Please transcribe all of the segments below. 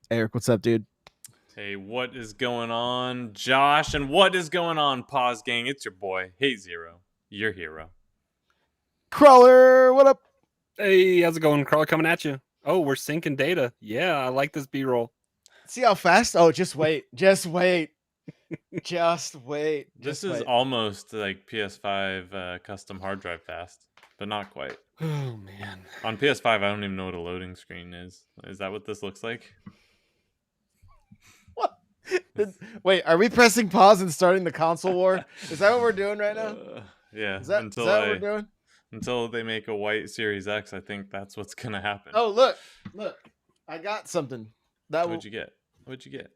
Eric, what's up, dude? Hey, what is going on, Josh? And what is going on, Pause Gang? It's your boy, Hey Zero, your hero. Crawler, what up? Hey, how's it going, Crawler? Coming at you. Oh, we're syncing data. Yeah, I like this B-roll. See how fast? Oh, just wait. Just wait. Just wait. This Just is wait. almost like PS5 custom hard drive fast, but not quite. Oh, man. On PS5, I don't even know what a loading screen is. Is that what this looks like? What? Wait, are we pressing pause and starting the console war? Is that what we're doing right now? Yeah. Is that what we're doing? Until they make a white Series X, I think that's what's gonna happen. Oh, look! I got something. What'd you get?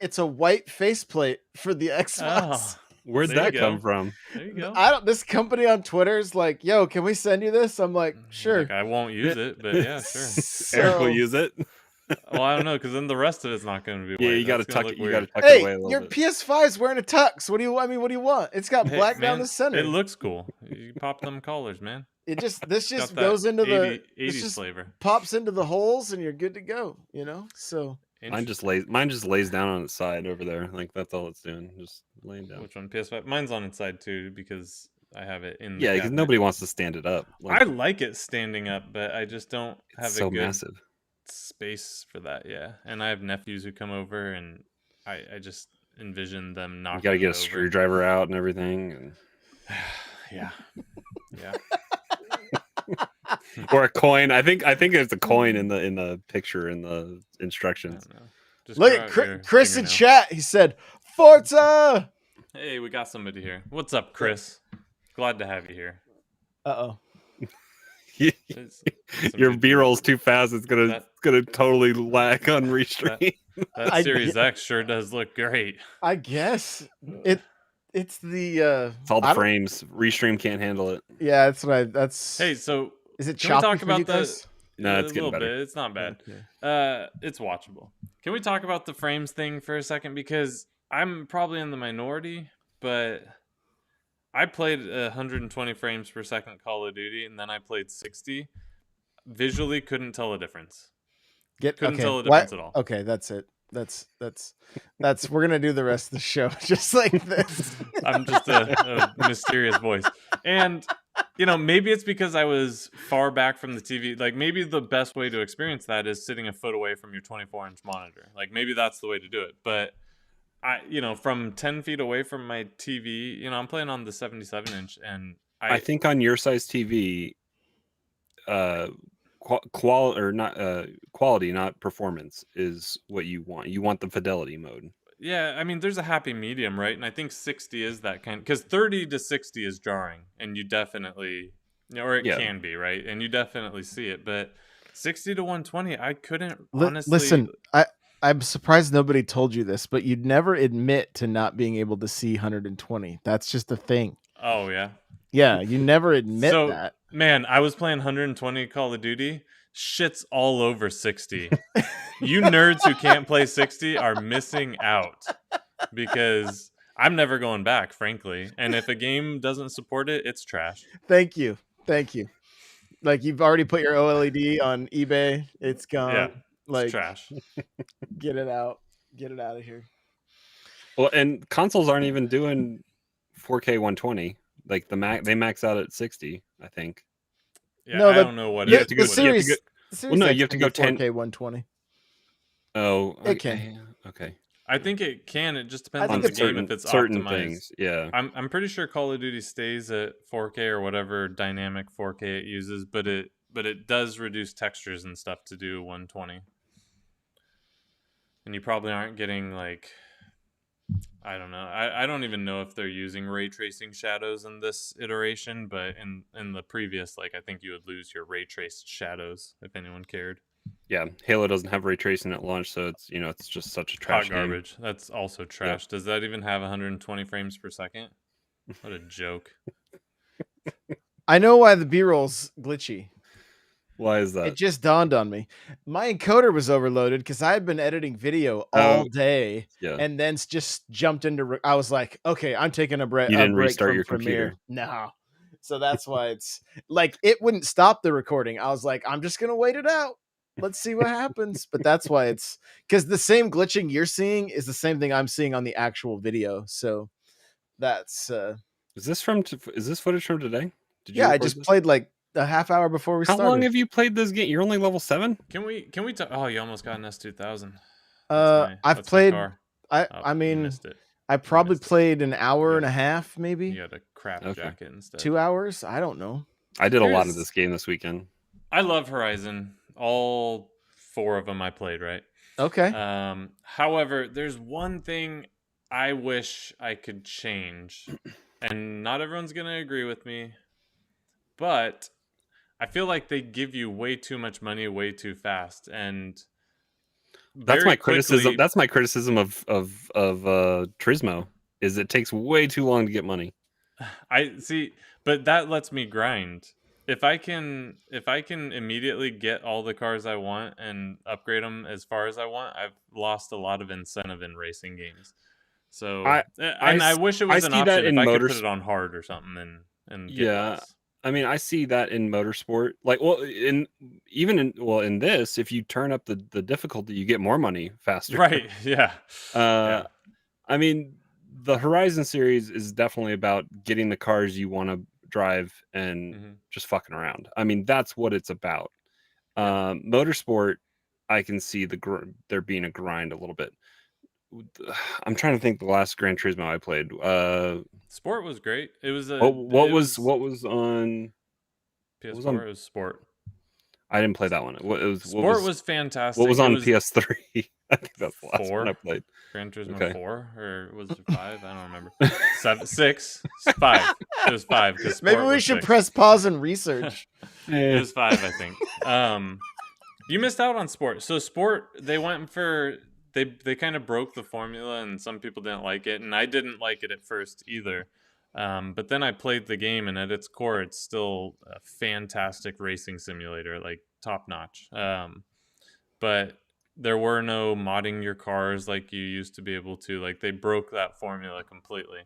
It's a white faceplate for the Xbox. Oh, where'd that come from? There you go. This company on Twitter is like, "Yo, can we send you this?" I'm like, "Sure." Like, I won't use it, but yeah, sure. Eric will use it. Well, I don't know, because then the rest of it's not going to be white. Yeah, you got to tuck it. You got to tuck Hey, it away a little your bit. PS5 is wearing a tux. What do you? I mean, what do you want? It's got black down the center. It looks cool. You pop them collars, man. This just goes into 80s the flavor. Pops into the holes, and you're good to go. You know. So mine just lays down on its side over there. Like that's all it's doing, just laying down. Which one? PS5. Mine's on its side too because I have it in. Yeah, because nobody wants to stand it up. I like it standing up, but I just don't have a good massive space for that. Yeah, and I have nephews who come over, and I just envision them knocking. You got to get a screwdriver out and everything. And... yeah. Or a coin. I think there's a coin in the picture in the instructions. Look at Chris in chat. He said, "Forza." Hey, we got somebody here. What's up, Chris? Glad to have you here. Uh-oh. Your B-roll's too fast. It's gonna totally lag on restream. That Series X sure does look great. I guess it's the it's all the frames. Restream can't handle it. Yeah, that's hey, so is it can we talk about this? No, it's getting better. Bit. It's not bad. It's watchable. Can we talk about the frames thing for a second? Because I'm probably in the minority, but I played 120 frames per second Call of Duty, and then I played 60. Visually, couldn't tell a difference. Couldn't tell a difference at all. Okay, that's it. That's we're gonna do the rest of the show just like this. I'm just a mysterious voice, and maybe it's because I was far back from the TV. Like maybe the best way to experience that is sitting a foot away from your 24-inch monitor. Like maybe that's the way to do it. But from 10 feet away from my TV, I'm playing on the 77-inch, and I think on your size TV, quality, not performance, is what you want. You want the fidelity mode. Yeah, I mean, there's a happy medium, right? And I think 60 is that kind, because 30 to 60 is jarring, and you definitely, or it can be, right? And you definitely see it, but 60 to 120, I couldn't honestly. Listen, I'm surprised nobody told you this, but you'd never admit to not being able to see 120. That's just a thing. Oh, yeah. Yeah, you never admit that. Man, I was playing 120 Call of Duty. Shit's all over 60. You nerds who can't play 60 are missing out because I'm never going back, frankly. And if a game doesn't support it, it's trash. Thank you. Like you've already put your OLED on eBay. It's gone. Yeah, like it's trash. Get it out. Get it out of here. Well, and consoles aren't even doing 4K 120. Like they max out at 60, I think. Yeah, no, I don't know what it is. The series you have to go 10K 120. Oh, it can. Okay. I think it can. It just depends on the game if it's certain optimized. Things. Yeah, I'm pretty sure Call of Duty stays at 4K or whatever dynamic 4K it uses, but it does reduce textures and stuff to do 120. And you probably aren't getting like, I don't know. I don't even know if they're using ray tracing shadows in this iteration, but in the previous, like I think you would lose your ray traced shadows if anyone cared. Yeah, Halo doesn't have ray tracing at launch, so it's just such a trash garbage. That's also trash. Yeah. Does that even have 120 frames per second? What a joke. I know why the B-roll's glitchy. Why is that? It just dawned on me. My encoder was overloaded because I had been editing video all day, and then just jumped into. I was like, "Okay, I'm taking a break." You didn't restart your Premiere. No, so that's why it's like it wouldn't stop the recording. I was like, "I'm just gonna wait it out." let's see what happens. But that's why it's because the same glitching you're seeing is the same thing I'm seeing on the actual video. So that's Is this footage from today? Did you yeah. I record just this? played like a half hour before we How long started. have you played this game? You're only level 7? Can we talk? Oh, you almost got an S2000. I've That's my played. car. I Oh, I you mean, missed it. I You probably missed it. played an hour You and got- a half, You maybe got a crap Okay. jacket instead. 2 hours. I don't know. I did a lot of this game this weekend. I love Horizon. All 4 of them I played, right? Okay. However, there's one thing I wish I could change, and not everyone's gonna agree with me, but I feel like they give you way too much money way too fast, and That's my criticism. quickly, That's my criticism of Turismo. Is it takes way too long to get money. I see, but that lets me grind. If I can immediately get all the cars I want and upgrade them as far as I want, I've lost a lot of incentive in racing games. So, I wish it was an option if I could put it on hard or something and get less. I mean, I see that in motorsport. Like, well, in this, if you turn up the difficulty, you get more money faster. Right? Yeah. Yeah. I mean, the Horizon series is definitely about getting the cars you want to drive and just fucking around. I mean, that's what it's about. Yeah. Motorsport, I can see there being a grind a little bit. I'm trying to think the last Gran Turismo I played. Sport was great. It was what was on PS4? It was Sport. I didn't play that one. Sport was fantastic. What was on PS3? I think that's the last 4. one I played. Gran Turismo 4, or was it 5? I don't remember. 7, 6, 5. It was 5 because maybe we should press pause and research. It was 5, I think. You missed out on Sport. So Sport, they went for they kind of broke the formula, and some people didn't like it, and I didn't like it at first either. But then I played the game, and at its core, it's still a fantastic racing simulator, like top notch. But there were no modding your cars like you used to be able to. Like, they broke that formula completely.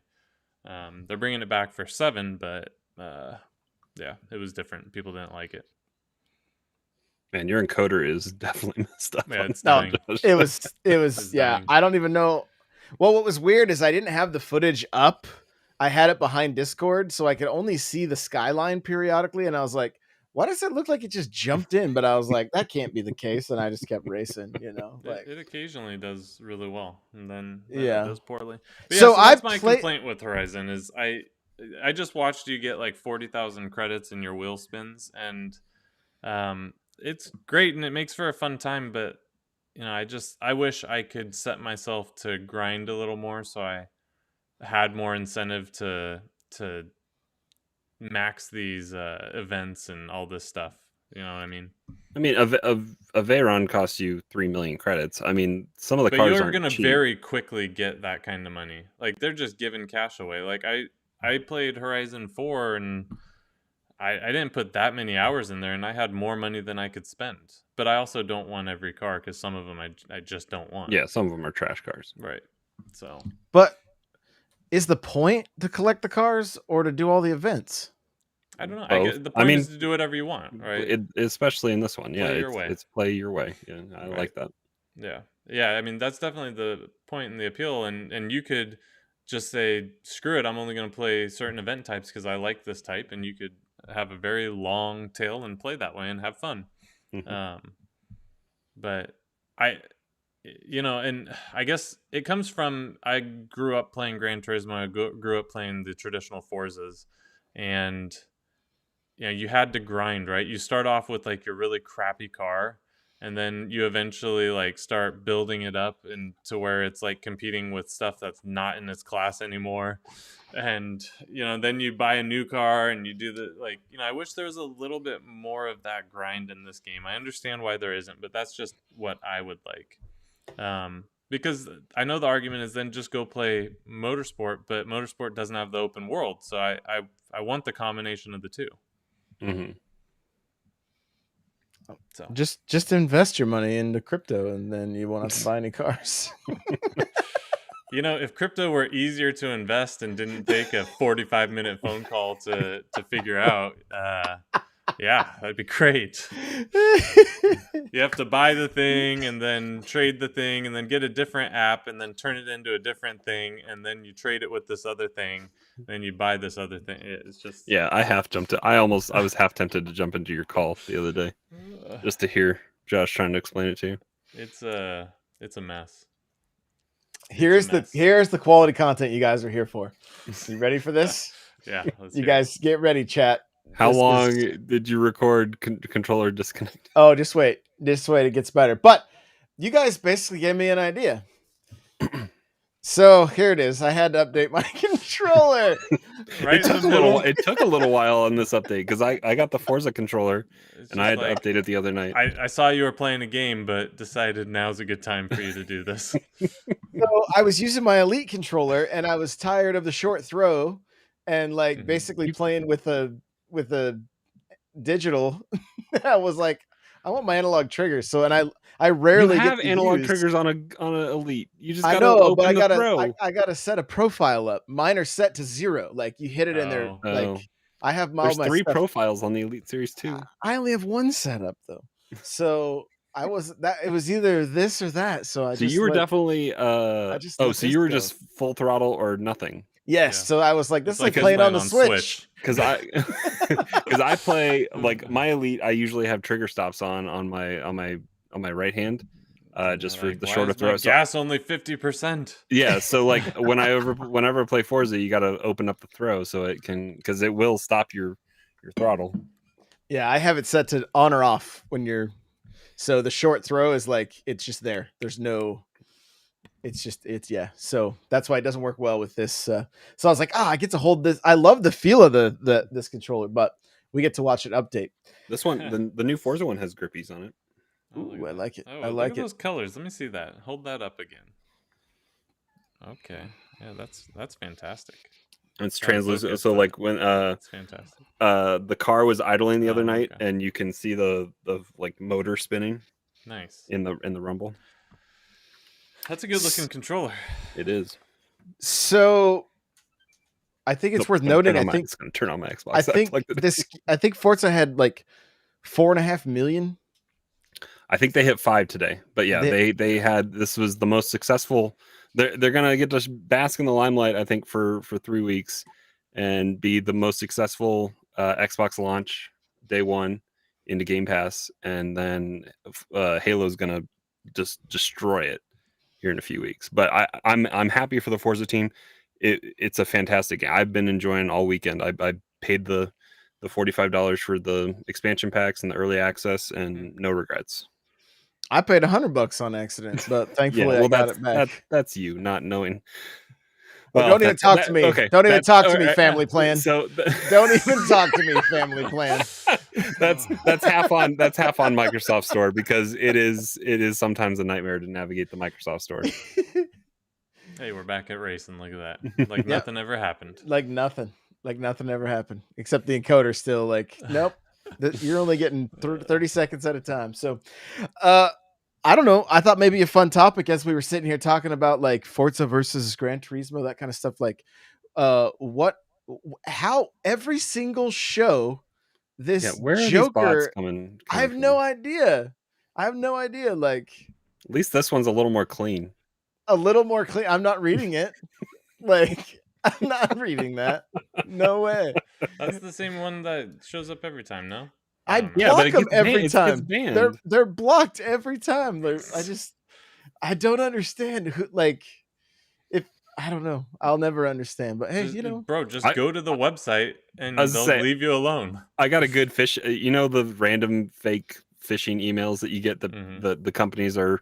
They're bringing it back for 7, but yeah, it was different. People didn't like it. Man, your encoder is definitely messed up. Yeah, it's dying. It was yeah. Dying. I don't even know. Well, what was weird is I didn't have the footage up. I had it behind Discord, so I could only see the skyline periodically, and I was like, why does it look like it just jumped in? But I was like, that can't be the case, and I just kept racing, you know. Like, it occasionally does really well, and then it does poorly. But so that's my complaint with Horizon is I just watched you get like 40,000 credits in your wheel spins, and it's great and it makes for a fun time, but you know, I wish I could set myself to grind a little more, so I had more incentive to max these events and all this stuff. You know what I mean? I mean, a Veyron costs you 3 million credits. I mean, some of the cars you're gonna very quickly get that kind of money. Like, they're just giving cash away. Like, I played Horizon 4 and I didn't put that many hours in there, and I had more money than I could spend. But I also don't want every car because some of them I just don't want. Yeah, some of them are trash cars. Right. So, but is the point to collect the cars or to do all the events? I don't know. The point is to do whatever you want, right? Especially in this one. Yeah, play your way. It's play your way. Yeah, I like that. Yeah. Yeah, I mean, that's definitely the point and the appeal. And you could just say, screw it, I'm only going to play certain event types because I like this type. And you could have a very long tail and play that way and have fun. But and I guess it comes from, I grew up playing Gran Turismo. I grew up playing the traditional Forzas, and you had to grind, right? You start off with like your really crappy car, and then you eventually like start building it up into where it's like competing with stuff that's not in its class anymore. And then you buy a new car and you do I wish there was a little bit more of that grind in this game. I understand why there isn't, but that's just what I would like. Because I know the argument is then just go play Motorsport, but Motorsport doesn't have the open world, so I want the combination of the two. So just invest your money into crypto, and then you won't have to buy any cars. If crypto were easier to invest and didn't take a 45-minute phone call to figure out, Yeah, that'd be great. You have to buy the thing and then trade the thing and then get a different app and then turn it into a different thing and then you trade it with this other thing. Then you buy this other thing. It's just Yeah, I was half tempted to jump into your call the other day just to hear Josh trying to explain it to you. It's a mess. Here's the quality content you guys are here for. You ready for this? Yeah. You guys get ready, chat. How long did you record controller disconnect? Oh, just wait. It gets better. But you guys basically gave me an idea. So here it is. I had to update my controller. It took a little while on this update because I got the Forza controller and I had to update it the other night. I saw you were playing a game, but decided now's a good time for you to do this. So I was using my Elite controller and I was tired of the short throw and like basically playing with a digital. I was like, I want my analog triggers. So I rarely have analog triggers on an Elite. You just gotta open the throw. I gotta set a profile up. Mine are set to 0. Like you hit it in there. Like I have There's 3 profiles on the Elite Series 2. I only have 1 set up though. So it was either this or that. So you were definitely so you were just full throttle or nothing. Yes, so I was like, this is like playing on the Switch. Because I play like my Elite. I usually have trigger stops on my right hand, just for the shorter throw. Gas only 50%. Yeah, so like whenever I play Forza, you got to open up the throw so it can, because it will stop your throttle. Yeah, I have it set to on or off when you're. So the short throw is like it's just there. There's no. It's yeah. So that's why it doesn't work well with this. So I was like, I get to hold this. I love the feel of this controller, but we get to watch it update. This one, the new Forza one, has grippies on it. Ooh, I like it. Oh, I like those colors. Let me see that. Hold that up again. Okay. Yeah, that's fantastic. It's translucent. So like when that's fantastic. The car was idling the other night, and you can see the like motor spinning. Nice. In the rumble. That's a good looking controller. It is. So I think it's worth noting. I think it's going to turn on my Xbox. I think Forza had like 4.5 million. I think they hit 5 today, but yeah, they had, this was the most successful. They're going to get to bask in the limelight, I think, for 3 weeks and be the most successful Xbox launch day one into Game Pass, and then Halo's going to just destroy it here in a few weeks. But I'm happy for the Forza team. It's a fantastic game. I've been enjoying all weekend. I paid the $45 for the expansion packs and the early access, and no regrets. I paid $100 on accident, but thankfully I got it back. That's you not knowing. Well, don't even talk to me. Okay, don't even talk to me, family plan. So don't even talk to me, family plan. That's half on Microsoft Store, because it is sometimes a nightmare to navigate the Microsoft Store. Hey, we're back at racing. Look at that. Like nothing ever happened. Like nothing ever happened, except the encoder still like, nope, you're only getting 30 seconds at a time. So I don't know. I thought maybe a fun topic as we were sitting here talking about like Forza versus Gran Turismo, that kind of stuff. Like how every single show this where are Joker these bots coming I have no idea. Like, at least this one's a little more clean. I'm not reading it. Like, I'm not reading that. No way. That's the same one that shows up every time, no? I block them every time. They're blocked every time. I don't understand who, like, if I don't know. I'll never understand. But hey, bro, just go to the website and they'll leave you alone. I got a good fish. The random fake phishing emails that you get. The companies are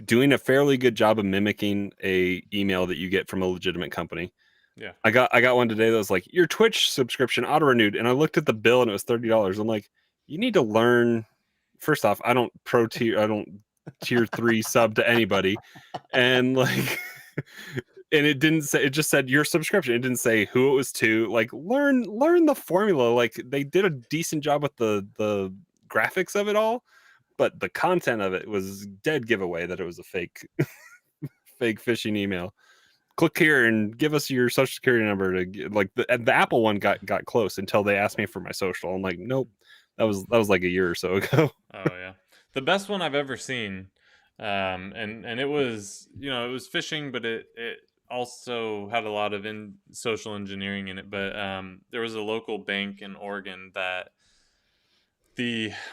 doing a fairly good job of mimicking a email that you get from a legitimate company. Yeah, I got one today that was like, your Twitch subscription auto renewed, and I looked at the bill and it was $30. I'm like, you need to learn. First off, I don't tier 3 sub to anybody, and like, and it didn't say. It just said your subscription. It didn't say who it was to. Like, learn the formula. Like, they did a decent job with the graphics of it all, but the content of it was dead giveaway that it was a fake phishing email. Click here and give us your social security number to, like, the Apple one got close until they asked me for my social. I'm like, nope, That was like a year or so ago. Oh yeah, the best one I've ever seen, and it was it was fishing, but it also had a lot of social engineering in it. But there was a local bank in Oregon that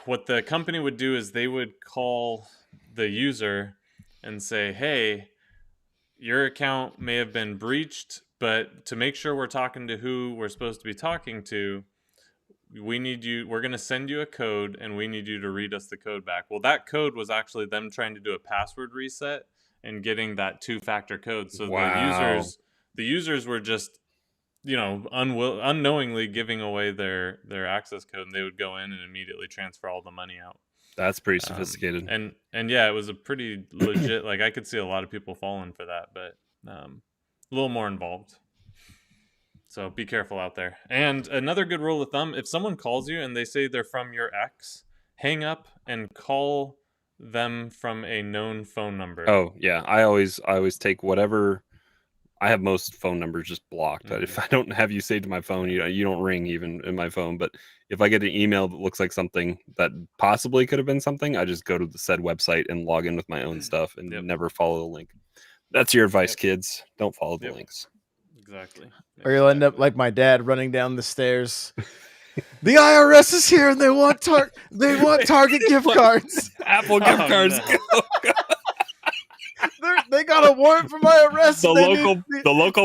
what the company would do is they would call the user and say, "Hey, your account may have been breached, but to make sure we're talking to who we're supposed to be talking to, we're going to send you a code and we need you to read us the code back." Well, that code was actually them trying to do a password reset and getting that two-factor code. So Wow. the users were just unknowingly giving away their access code, and they would go in and immediately transfer all the money out. That's pretty sophisticated. And yeah, it was a pretty legit, like I could see a lot of people falling for that, but a little more involved. So be careful out there. And another good rule of thumb, if someone calls you and they say they're from your ex, hang up and call them from a known phone number. Oh yeah, I always take whatever. I have most phone numbers just blocked. Mm-hmm. If I don't have you saved to my phone, you don't ring even in my phone. But if I get an email that looks like something that possibly could have been something, I just go to the said website and log in with my own stuff and never follow the link. That's your advice, kids. Don't follow the links. Exactly. Or you'll end up like my dad running down the stairs. The IRS is here and they want Target gift cards. Apple gift cards. No. They got a warrant for my arrest. The local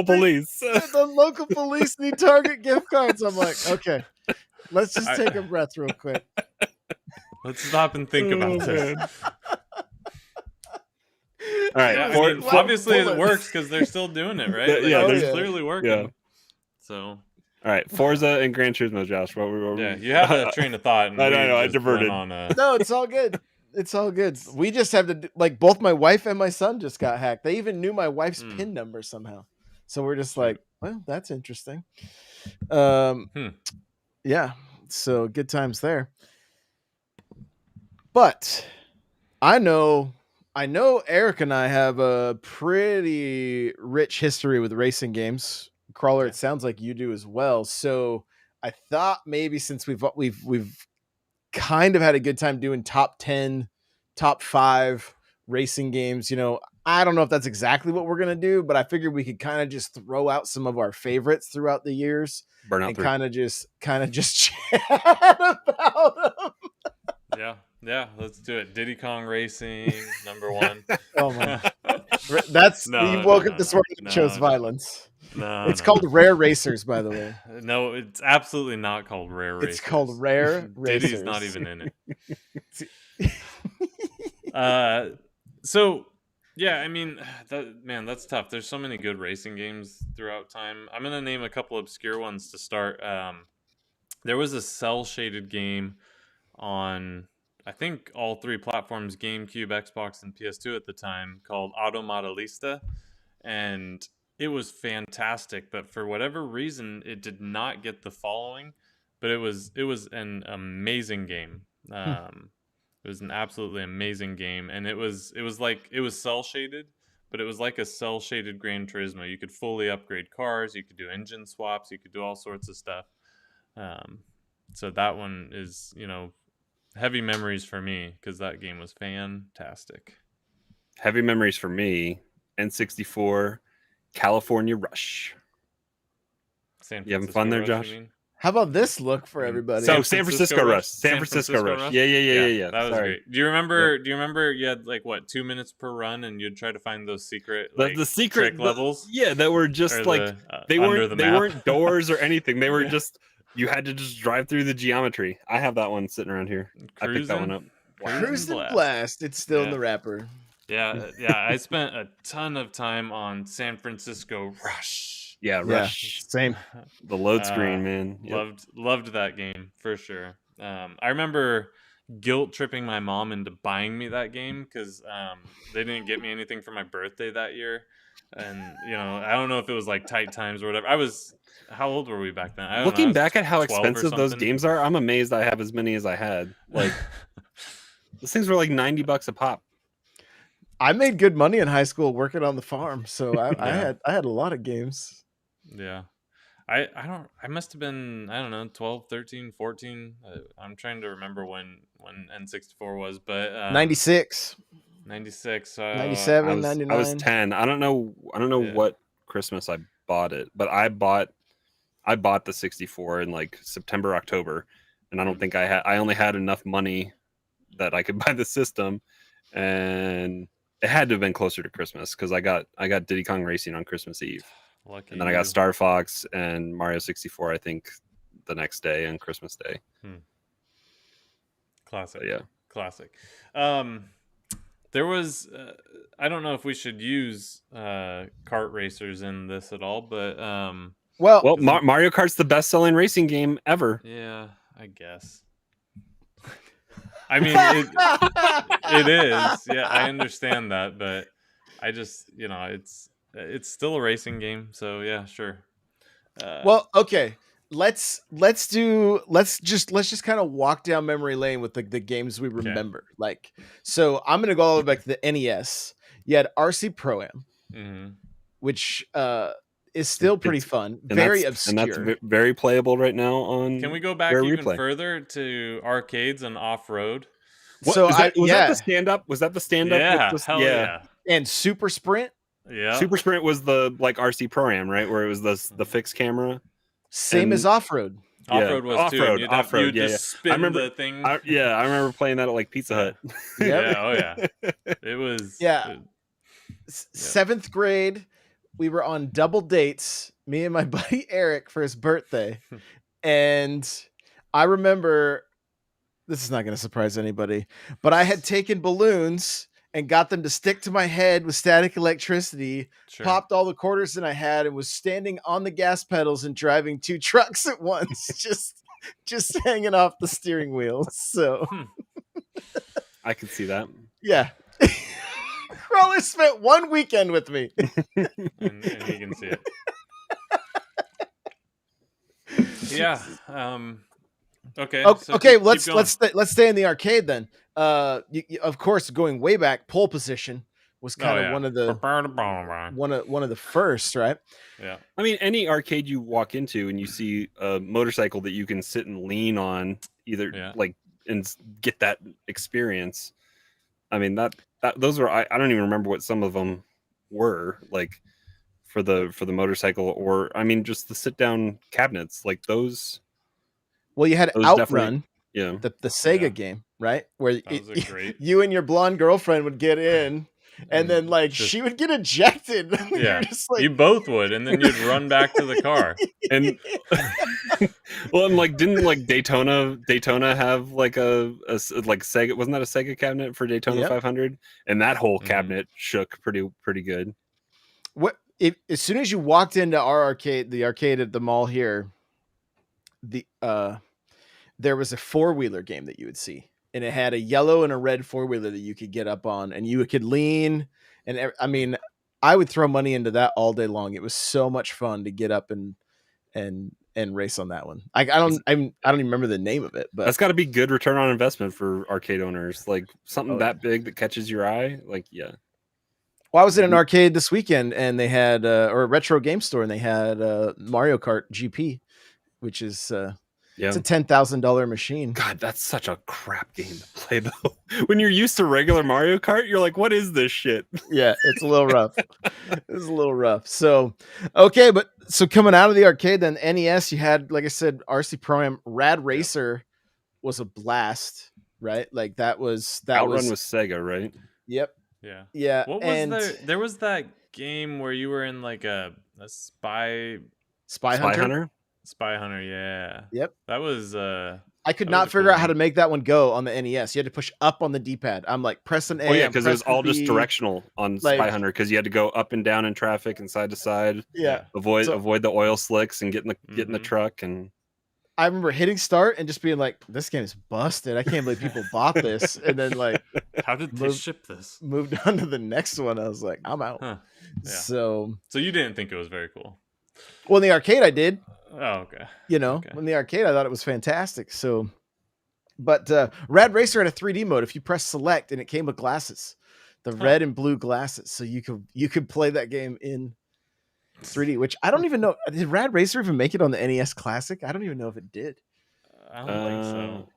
police. The local police need Target gift cards. I'm like, okay, let's just take a breath real quick. Let's stop and think about this. All right. Yeah, obviously it works because they're still doing it, right? It's clearly working. Yeah. So. All right, Forza and Gran Turismo, Josh. What you have a train of thought. And I know. I diverted. No, it's all good. It's all good. We just have to both my wife and my son just got hacked. They even knew my wife's PIN number somehow. So we're just like, well, that's interesting. Yeah. So good times there. But I know Eric and I have a pretty rich history with racing games. Crawler, it sounds like you do as well. So I thought maybe since we've kind of had a good time doing top 10, top 5 racing games, I don't know if that's exactly what we're going to do, but I figured we could kind of just throw out some of our favorites throughout the years and kind of just chat about them. Yeah, let's do it. Diddy Kong Racing, number 1. Oh my. You woke up this morning and chose violence. It's called Rare Racers, by the way. No, it's absolutely not called Rare Racers. It's called Rare Racers. Diddy's not even in it. So yeah, I mean, that's tough. There's so many good racing games throughout time. I'm gonna name a couple obscure ones to start. There was a cell shaded game on, I think, all 3 platforms, GameCube, Xbox, and PS2 at the time, called Automodelista, and it was fantastic, but for whatever reason, it did not get the following. But it was an amazing game. It was an absolutely amazing game, and it was cell shaded, but it was like a cell shaded Gran Turismo. You could fully upgrade cars, you could do engine swaps, you could do all sorts of stuff. So that one is heavy memories for me because that game was fantastic. Heavy memories for me. N64. California Rush. You having fun there, Josh? How about this look for everybody? So San Francisco Rush. San Francisco Rush. Yeah. That was great. Do you remember you had 2 minutes per run and you'd try to find those secret the secret trick levels? Yeah, that were just they weren't doors or anything. They were just, you had to just drive through the geometry. I have that one sitting around here. I picked that one up. Cruise and Blast. It's still in the wrapper. Yeah. I spent a ton of time on San Francisco Rush. Yeah, Rush. Same. The load screen, man. Yep. Loved that game for sure. I remember guilt tripping my mom into buying me that game because they didn't get me anything for my birthday that year, and I don't know if it was like tight times or whatever. How old were we back then? Looking back at how expensive those games are, I'm amazed I have as many as I had. Like those things were like $90 a pop. I made good money in high school working on the farm, so I had a lot of games. Yeah, I must have been, I don't know, 12, 13, 14. I'm trying to remember when N64 was, but 96, 96. 97, I was 99. 10. I don't know Yeah. what Christmas I bought it, but I bought the 64 in like September, October, and I don't think I only had enough money that I could buy the system, and it had to have been closer to Christmas because I got Diddy Kong Racing on Christmas Eve, Lucky and then I you. got Star Fox and Mario 64. I think the next day and Christmas Day. Classic. But yeah, classic. There was I don't know if we should use kart racers in this at all, but Well, Mario Kart's the best-selling racing game ever. yeah, I guess. I mean, it is. Yeah, I understand that, but I just, it's still a racing game, so yeah, sure. well, okay. Let's just kind of walk down memory lane with the games we remember. Like, so I'm gonna go all the way back to the NES. You had RC Pro Am, which is still pretty fun, very obscure, and that's very playable right now on. Can we go back even further to arcades and off road? So was that the stand up? Was that the stand up? Yeah, hell yeah. And Super Sprint. Yeah, Super Sprint was the like RC Pro Am, right? Where it was the fixed camera. Same as off road. Off road was too. Off road. Yeah, spin I remember the thing. I remember playing that at like Pizza Hut. Yeah. Oh yeah. It was. Yeah. 7th grade, we were on double dates, me and my buddy Eric, for his birthday, and I remember, this is not going to surprise anybody, but I had taken balloons and got them to stick to my head with static electricity, popped all the quarters that I had, and was standing on the gas pedals and driving 2 trucks at once, just hanging off the steering wheel. So I can see that. Yeah. Crawler spent 1 weekend with me. and he can see it. Yeah. Okay. So okay. Let's stay in the arcade then. Of course, going way back, pole position was kind of one of the first, right? Yeah. I mean, any arcade you walk into and you see a motorcycle that you can sit and lean on, either like and get that experience. I mean those were I don't even remember what some of them were like for the motorcycle, or I mean just the sit down cabinets like those. Well, you had Outrun, the Sega game, right? Where you and your blonde girlfriend would get in, and then like she would get ejected. Yeah, you both would, and then you'd run back to the car. And well, and like didn't like Daytona have like a like Sega? Wasn't that a Sega cabinet for Daytona 500? And that whole cabinet shook pretty good. As soon as you walked into our arcade, the arcade at the mall here, there was a 4-wheeler game that you would see, and it had a yellow and a red 4-wheeler that you could get up on, and you could lean. And I mean, I would throw money into that all day long. It was so much fun to get up and race on that one. I don't even remember the name of it, but that's got to be good return on investment for arcade owners. Like something that big that catches your eye. Like, yeah. Well, I was in an arcade this weekend, and they had or a retro game store, and they had Mario Kart GP, which is it's a $10,000 machine. God, that's such a crap game to play though. When you're used to regular Mario Kart, you're like, what is this shit? Yeah, it's a little rough. It's a little rough. So, okay, but so coming out of the arcade, then NES, you had, like I said, RC Pro Am. Rad Racer was a blast, right? Like that was Outrun was Sega, right? Yep. Yeah. Yeah. What was there was that game where you were in like a spy hunter? Spy Hunter, yeah. Yep. That was I could not figure out how to make that one go on the NES. You had to push up on the D-pad. I'm like pressing A. Oh yeah, because it was all just directional on Spy Hunter, because you had to go up and down in traffic and side to side. Yeah. Avoid the oil slicks and get in the truck. And I remember hitting start and just being like, this game is busted. I can't believe people bought this. And then like, how did they ship this? Moved on to the next one. I was like, I'm out. Huh. Yeah. So you didn't think it was very cool? Well, in the arcade I did. Oh, okay. In the arcade I thought it was fantastic. So, but Rad Racer had a 3D mode. If you press select, and it came with glasses, the red and blue glasses, so you could play that game in 3D, which I don't even know. Did Rad Racer even make it on the NES Classic? I don't even know if it did. I don't think so.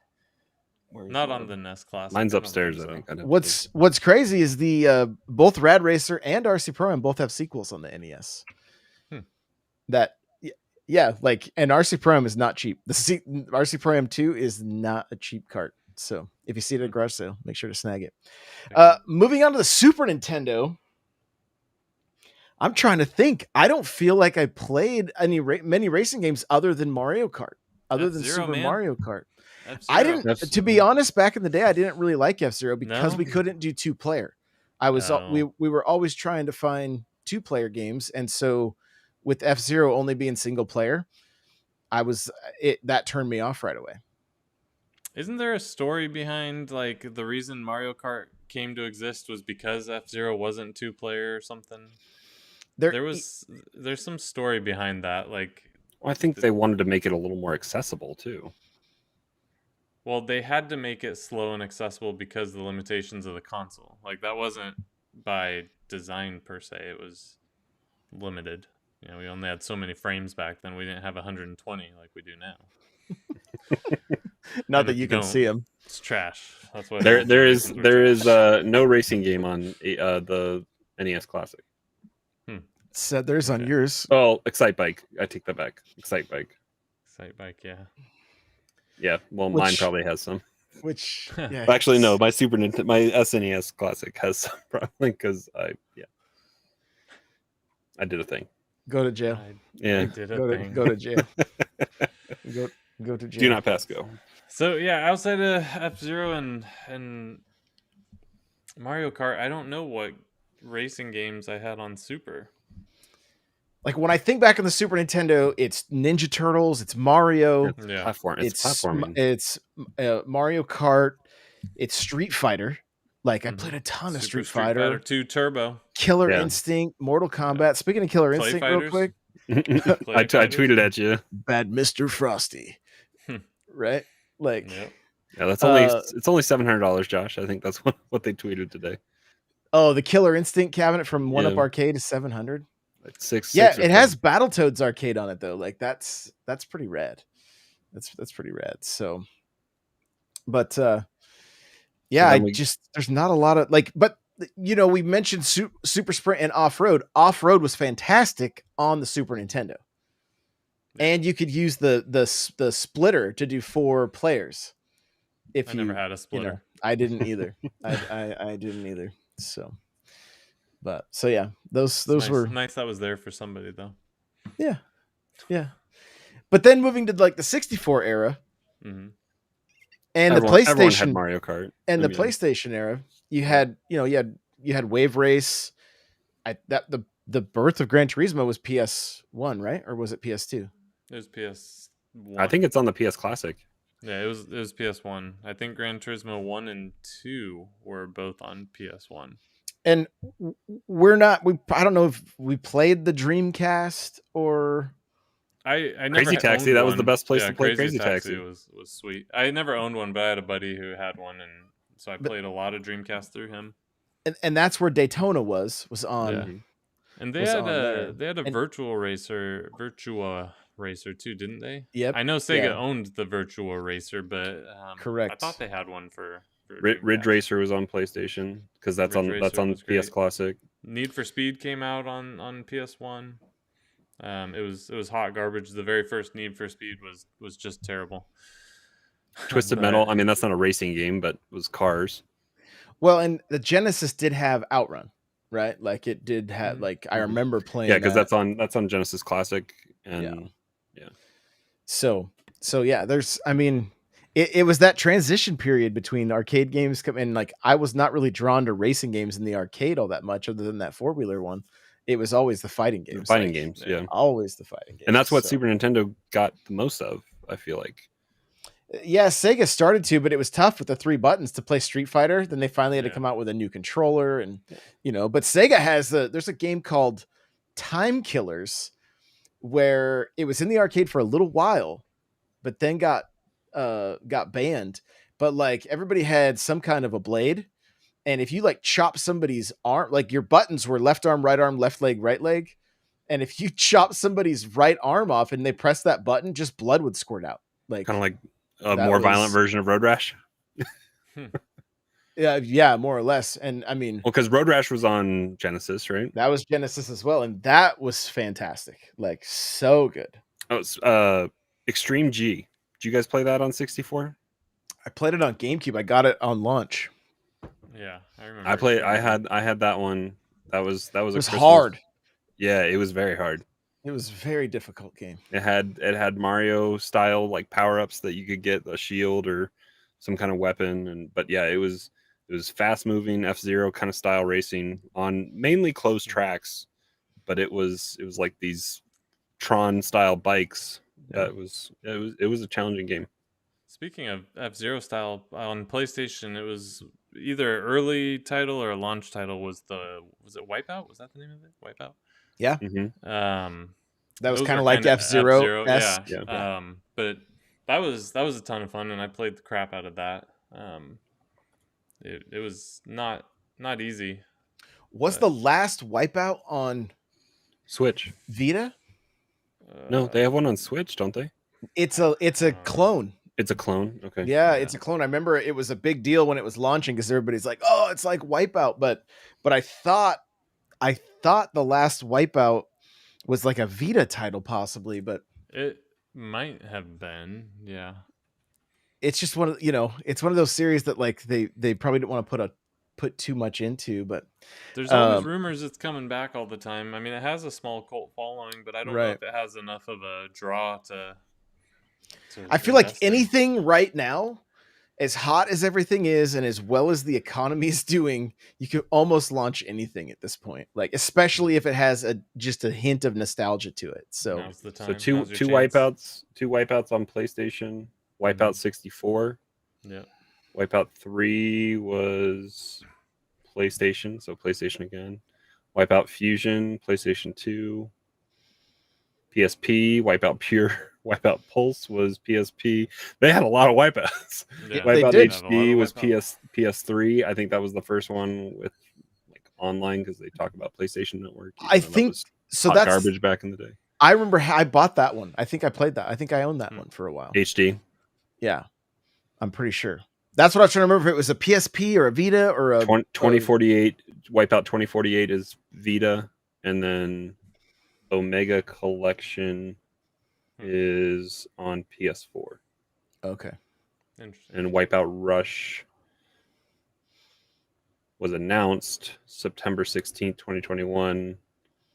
Not on the NES Classic. Mine's upstairs, I think. What's crazy is the both Rad Racer and RC Pro Am both have sequels on the NES. That yeah, like, and RC Pro Am is not cheap. RC Pro Am 2 is not a cheap cart. So if you see it at a garage sale, make sure to snag it. Moving on to the Super Nintendo. I'm trying to think. I don't feel like I played many racing games other than Mario Kart, other than Super Mario Kart. F-Zero. I didn't, to be honest, back in the day, I didn't really like F-Zero because we couldn't do 2-player. We were always trying to find 2-player games, and so with F-Zero only being single player, that turned me off right away. Isn't there a story behind like the reason Mario Kart came to exist was because F-Zero wasn't 2-player or something? There's some story behind that. Like, well, I think they wanted to make it a little more accessible too. Well, they had to make it slow and accessible because of the limitations of the console. Like, that wasn't by design per se. It was limited. You know, we only had so many frames back then. We didn't have 120 like we do now. Not that you can see them. It's trash. That's why there is no racing game on the NES Classic. Said there's on yours. Oh, Excite Bike. I take that back. Excite Bike. Excite Bike, yeah. Yeah, well, mine probably has some. Yeah, actually, no, my Super Nintendo, my SNES Classic has some, probably because I did a thing. Go to jail. I did a thing. Go to jail. go to jail. Do not pass go. So yeah, outside of F-Zero and Mario Kart, I don't know what racing games I had on Super. Like, when I think back on the Super Nintendo, it's Ninja Turtles, it's Mario, it's platforming. It's Mario Kart, it's Street Fighter. Like, I played a ton of Street Fighter 2 Turbo, Killer Instinct, Mortal Kombat. Speaking of Killer Instinct, real quick, I tweeted at you, Bad Mr. Frosty, right? Like, yeah, that's only it's only $700, Josh. I think that's what they tweeted today. Oh, the Killer Instinct cabinet from One Up Arcade is $700. Like six. It has Battletoads arcade on it though. Like, that's pretty rad. That's pretty rad. So, but there's not a lot of like, but you know, we mentioned Super Sprint and Off Road. Off Road was fantastic on the Super Nintendo, and you could use the splitter to do 4 players. I never had a splitter. You know, I didn't either. I didn't either. So. But so yeah, those were nice. That was there for somebody though. Yeah. But then moving to like the 64 era, and the PlayStation had Mario Kart, and the PlayStation era, you had Wave Race. The birth of Gran Turismo was PS1, right? Or was it PS2? It was PS1. I think it's on the PS Classic. Yeah, it was PS1. I think Gran Turismo 1 and 2 were both on PS1. And I don't know if we played the Dreamcast or I never Crazy Taxi. That was the best place to play Crazy Taxi. Was sweet. I never owned one, but I had a buddy who had one, and so I played a lot of Dreamcast through him. And that's where Daytona was on. Yeah. And they had a Virtua Racer too, didn't they? Yep. I know Sega owned the Virtua Racer, but correct. I thought they had one for Ridge Racer was on PlayStation because that's on PS Classic. Need for Speed came out on PS1. It was hot garbage. The very first Need for Speed was just terrible. Twisted Metal. I mean, that's not a racing game, but it was cars. Well, and the Genesis did have Outrun, right? Like, it did have like I remember playing. Yeah, because that's on Genesis Classic, and yeah. So yeah, there's. I mean. It was that transition period between arcade games and like I was not really drawn to racing games in the arcade all that much, other than that 4-wheeler one. It was always the fighting games. Always the fighting games. And that's what Super Nintendo got the most of, I feel like. Yeah, Sega started to, but it was tough with the 3 buttons to play Street Fighter. Then they finally had to come out with a new controller, and but Sega has there's a game called Time Killers where it was in the arcade for a little while, but then got banned. But like everybody had some kind of a blade, and if you like chop somebody's arm, like your buttons were left arm, right leg, and if you chop somebody's right arm off and they press that button, just blood would squirt out. Like kind of like a that more violent was version of Road Rash. yeah, more or less. And I mean, Well, because Road Rash was on Genesis, right? that was Genesis as well, and that was fantastic. Like so good. Oh, it's Extreme G. Did you guys play that on 64? I played it on GameCube. I got it on launch. Yeah, I remember. I played. I had that one. That was It a was Christmas. hard. Yeah, it was very hard. It was a very difficult game. It had Mario style like power ups that you could get, a shield or some kind of weapon, but yeah, it was fast moving F-Zero kind of style racing on mainly closed tracks, but it was like these Tron style bikes. Yeah. It was a challenging game. Speaking of F-Zero style, on PlayStation, it was either early title or launch title. Was it Wipeout? Was that the name of it? Wipeout. Yeah. Mm-hmm. That was Those kind were of like kinda F-Zero. yeah. But that was a ton of fun, and I played the crap out of that. It was not easy. Was the last Wipeout on Switch? Vita? No, they have one on Switch, don't they? It's a clone. It's a clone. Okay. Yeah, it's a clone. I remember it was a big deal when it was launching because everybody's like, "Oh, it's like Wipeout," but I thought the last Wipeout was like a Vita title possibly, but it might have been. Yeah, it's just one of it's one of those series that like they probably didn't want to put too much into, but there's always rumors it's coming back all the time. I mean, it has a small cult following, but I don't know if it has enough of a draw to I feel like anything right now, as hot as everything is and as well as the economy is doing, you could almost launch anything at this point, like especially if it has just a hint of nostalgia to it. So now's the time. So two wipeouts on PlayStation, Wipeout 64. Yeah. Wipeout 3 was PlayStation, so PlayStation again. Wipeout Fusion, PlayStation 2. PSP, Wipeout Pure, Wipeout Pulse was PSP. They had a lot of wipeouts. Yeah, Wipeout HD was PS3. I think that was the first one with like online because they talk about PlayStation Network. I think so. That's garbage back in the day. I remember I bought that one. I think I played that. I think I owned that one for a while. HD. Yeah, I'm pretty sure. That's what I was trying to remember. If it was a PSP or a Vita or a 2048. Wipeout 2048 is Vita, and then Omega Collection is on PS4. Okay. Interesting. And Wipeout Rush was announced September 16th, 2021.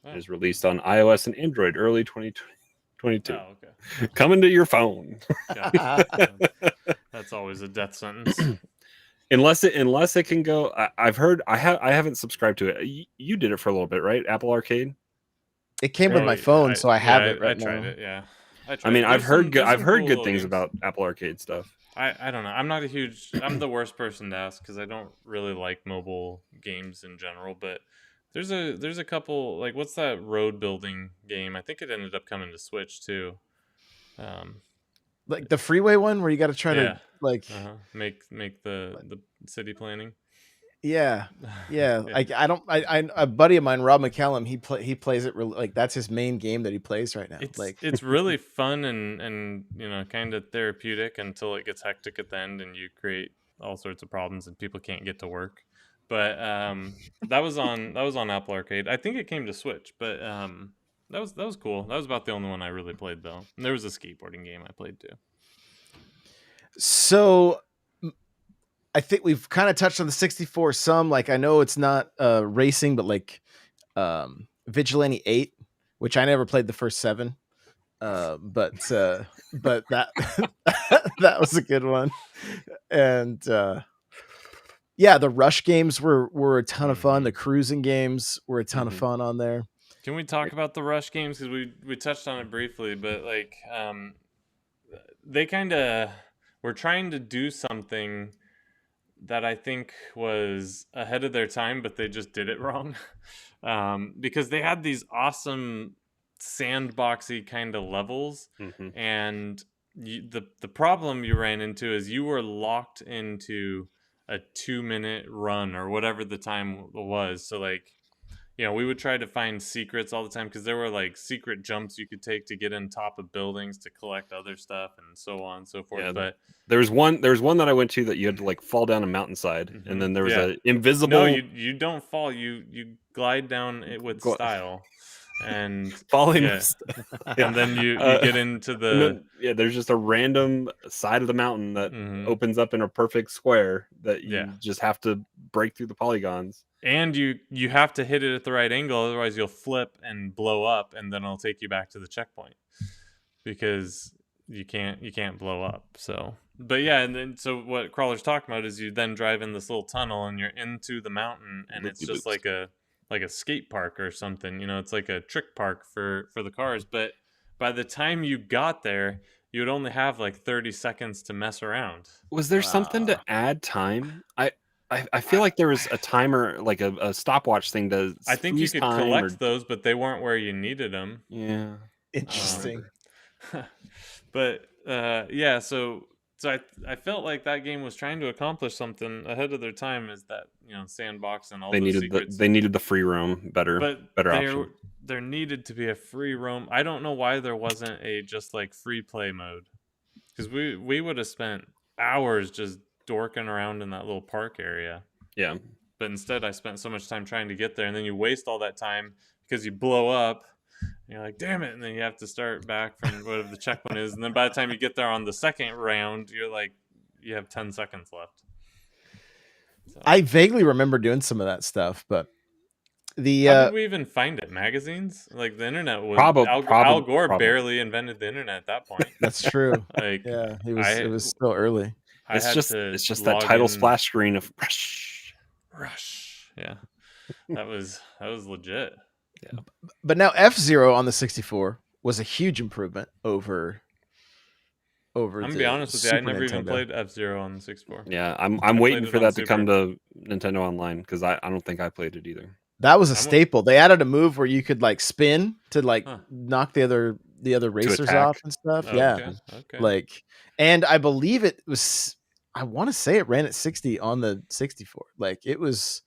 It is released on iOS and Android early 2022. Oh, okay. Coming to your phone. That's always a death sentence. Unless it can go. I've heard. I haven't subscribed to it. You did it for a little bit, right? Apple Arcade. It came with my phone, so I have it right now. I tried now. it. Yeah. I mean, I've heard good things about Apple Arcade stuff. I don't know. I'm the worst person to ask because I don't really like mobile games in general. But there's a couple, like, what's that road building game? I think it ended up coming to Switch too. Like the freeway one where you got to try to like make the city planning. Yeah. A buddy of mine, Rob McCallum, he plays it really, like that's his main game that he plays right now. It's really fun and kind of therapeutic until it gets hectic at the end and you create all sorts of problems and people can't get to work. But that was on Apple Arcade. I think it came to Switch, but that was cool. That was about the only one I really played though. And there was a skateboarding game I played too. So I think we've kind of touched on the 64 some. Like I know it's not racing, but like Vigilante 8, which I never played the first 7. But that that was a good one. And yeah, the Rush games were a ton of fun. The cruising games were a ton of fun on there. Can we talk about the Rush games? Because we touched on it briefly, but like they kind of were trying to do something that I think was ahead of their time, but they just did it wrong. Because they had these awesome sandboxy kind of levels, and the problem you ran into is you were locked into a 2-minute run or whatever the time was. So like we would try to find secrets all the time because there were like secret jumps you could take to get in top of buildings to collect other stuff and so on and so forth. Yeah, but there was one that I went to that you had to like fall down a mountainside, and then there was a invisible. No, you don't fall. You glide down it with style, and falling. Yeah. And then you get into the there's just a random side of the mountain that opens up in a perfect square that you just have to break through the polygons. And you have to hit it at the right angle, otherwise you'll flip and blow up, and then it'll take you back to the checkpoint because you can't blow up. So, but yeah, and then so what Crawler's talking about is you then drive in this little tunnel and you're into the mountain, and it's just like a skate park or something. It's like a trick park for the cars. But by the time you got there, you would only have like 30 seconds to mess around. Was there something to add time? I feel like there was a timer, like a stopwatch thing to. I think you could collect those, but they weren't where you needed them. Yeah, interesting. But yeah, so I felt like that game was trying to accomplish something ahead of their time. Is that sandbox and all they needed secrets. They needed the free roam better option. There needed to be a free roam. I don't know why there wasn't a just like free play mode, because we would have spent hours just dorking around in that little park area. Yeah. But instead I spent so much time trying to get there, and then you waste all that time because you blow up. And you're like, damn it, and then you have to start back from whatever the checkpoint is, and then by the time you get there on the second round, you're like, you have 10 seconds left. So. I vaguely remember doing some of that stuff, but how did we even find it? Magazines? Like the internet was Al Gore barely invented the internet at that point. That's true. Like, yeah, it was still early. It's just that title splash screen of rush. Yeah, that was legit. Yeah, but now F-Zero on the 64 was a huge improvement over. I'm gonna be honest with you, I never even played F-Zero on the 64. Yeah, I'm waiting for that to come to Nintendo Online because I don't think I played it either. That was a staple. They added a move where you could like spin to like knock the other racers off and stuff. Oh, yeah, okay. Like, and I believe it was. I want to say it ran at 60 on the 64. Like it was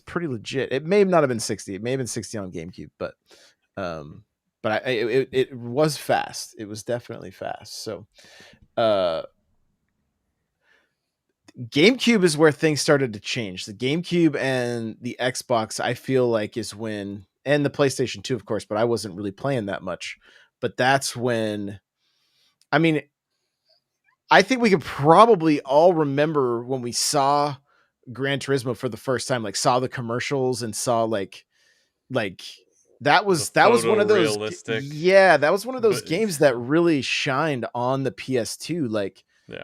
pretty legit. It may not have been 60. It may have been 60 on GameCube, but it was fast. It was definitely fast. So, GameCube is where things started to change. The GameCube and the Xbox, I feel like, is when, and the PlayStation 2, of course, but I wasn't really playing that much. But that's when, I mean, I think we could probably all remember when we saw Gran Turismo for the first time, like saw the commercials and saw like that was one of those that was one of those games that really shined on the PS2, like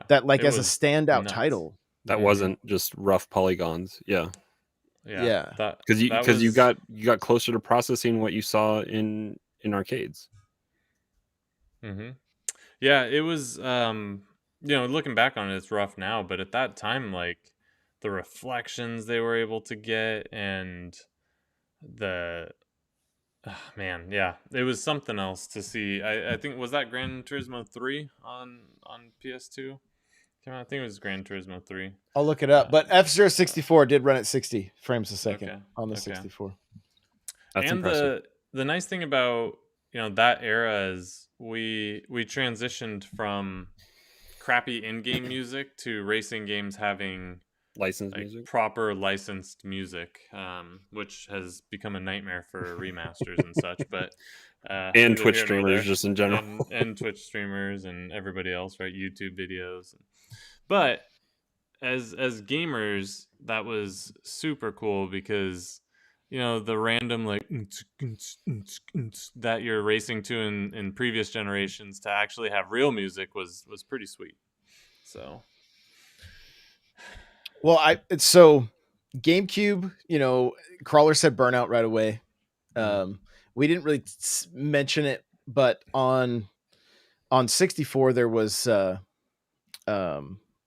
that, like as a standout title. That wasn't just rough polygons. Yeah. Because you got closer to processing what you saw in arcades. Mm-hmm. Yeah, it was looking back on it, it's rough now, but at that time, like the reflections they were able to get and it was something else to see. I think, was that Gran Turismo 3 on PS2? I think it was Gran Turismo 3. I'll look it up. But F-Zero 64 did run at 60 frames a second on the 64. That's impressive. The nice thing about that era is we transitioned from crappy in-game music to racing games having licensed music, proper licensed music, which has become a nightmare for remasters and such. But and Twitch streamers just in general, and Twitch streamers and everybody else, right? YouTube videos. But as gamers, that was super cool because the random like that you're racing to in previous generations to actually have real music was pretty sweet. So, well, so GameCube, Crawler said Burnout right away. We didn't really mention it, but on 64 there was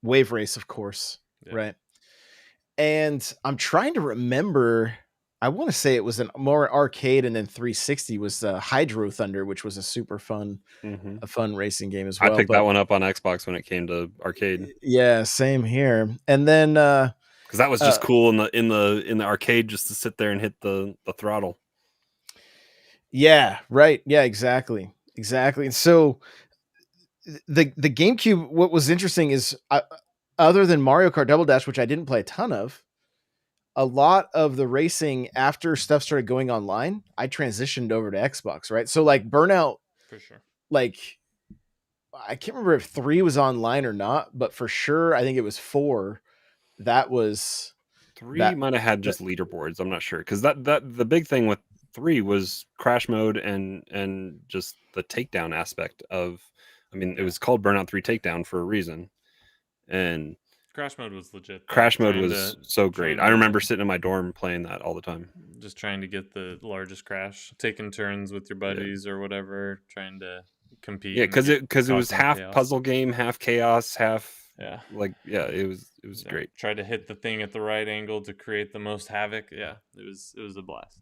Wave Race, of course, right? And I'm trying to remember. I want to say it was more arcade, and then 360 was Hydro Thunder, which was a super fun, a fun racing game as well. I picked that one up on Xbox when it came to arcade. Yeah, same here. And then because that was just cool in the arcade, just to sit there and hit the throttle. Yeah, right. Yeah, exactly. And so the GameCube, what was interesting is, other than Mario Kart Double Dash, which I didn't play a ton of, a lot of the racing after stuff started going online, I transitioned over to Xbox, right? So like Burnout, For sure. like I can't remember if 3 was online or not, but for sure I think it was 4. That was 3 might have had just leaderboards. I'm not sure, because that the big thing with 3 was crash mode and just the takedown aspect of. I mean, it was called Burnout 3 Takedown for a reason, and crash mode was legit. Crash mode was so great. I remember sitting in my dorm playing that all the time. Just trying to get the largest crash, taking turns with your buddies or whatever, trying to compete. Yeah, because it was half chaos. Puzzle game, half chaos, half it was great. Try to hit the thing at the right angle to create the most havoc. Yeah, it was a blast.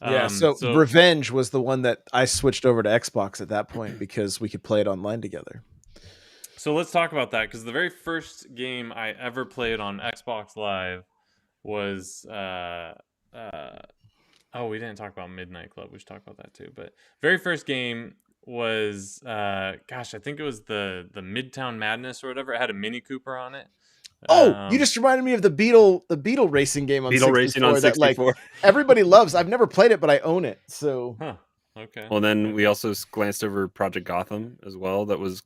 Yeah, so Revenge was the one that I switched over to Xbox at that point because we could play it online together. So let's talk about that, because the very first game I ever played on Xbox Live was we didn't talk about Midnight Club. We should talk about that too. But very first game was I think it was the Midtown Madness or whatever. It had a Mini Cooper on it. Oh, you just reminded me of the Beetle racing game on Beetle 64. Racing on 64. That, like, everybody loves. I've never played it, but I own it. So, okay. Well, then we also glanced over Project Gotham as well. That was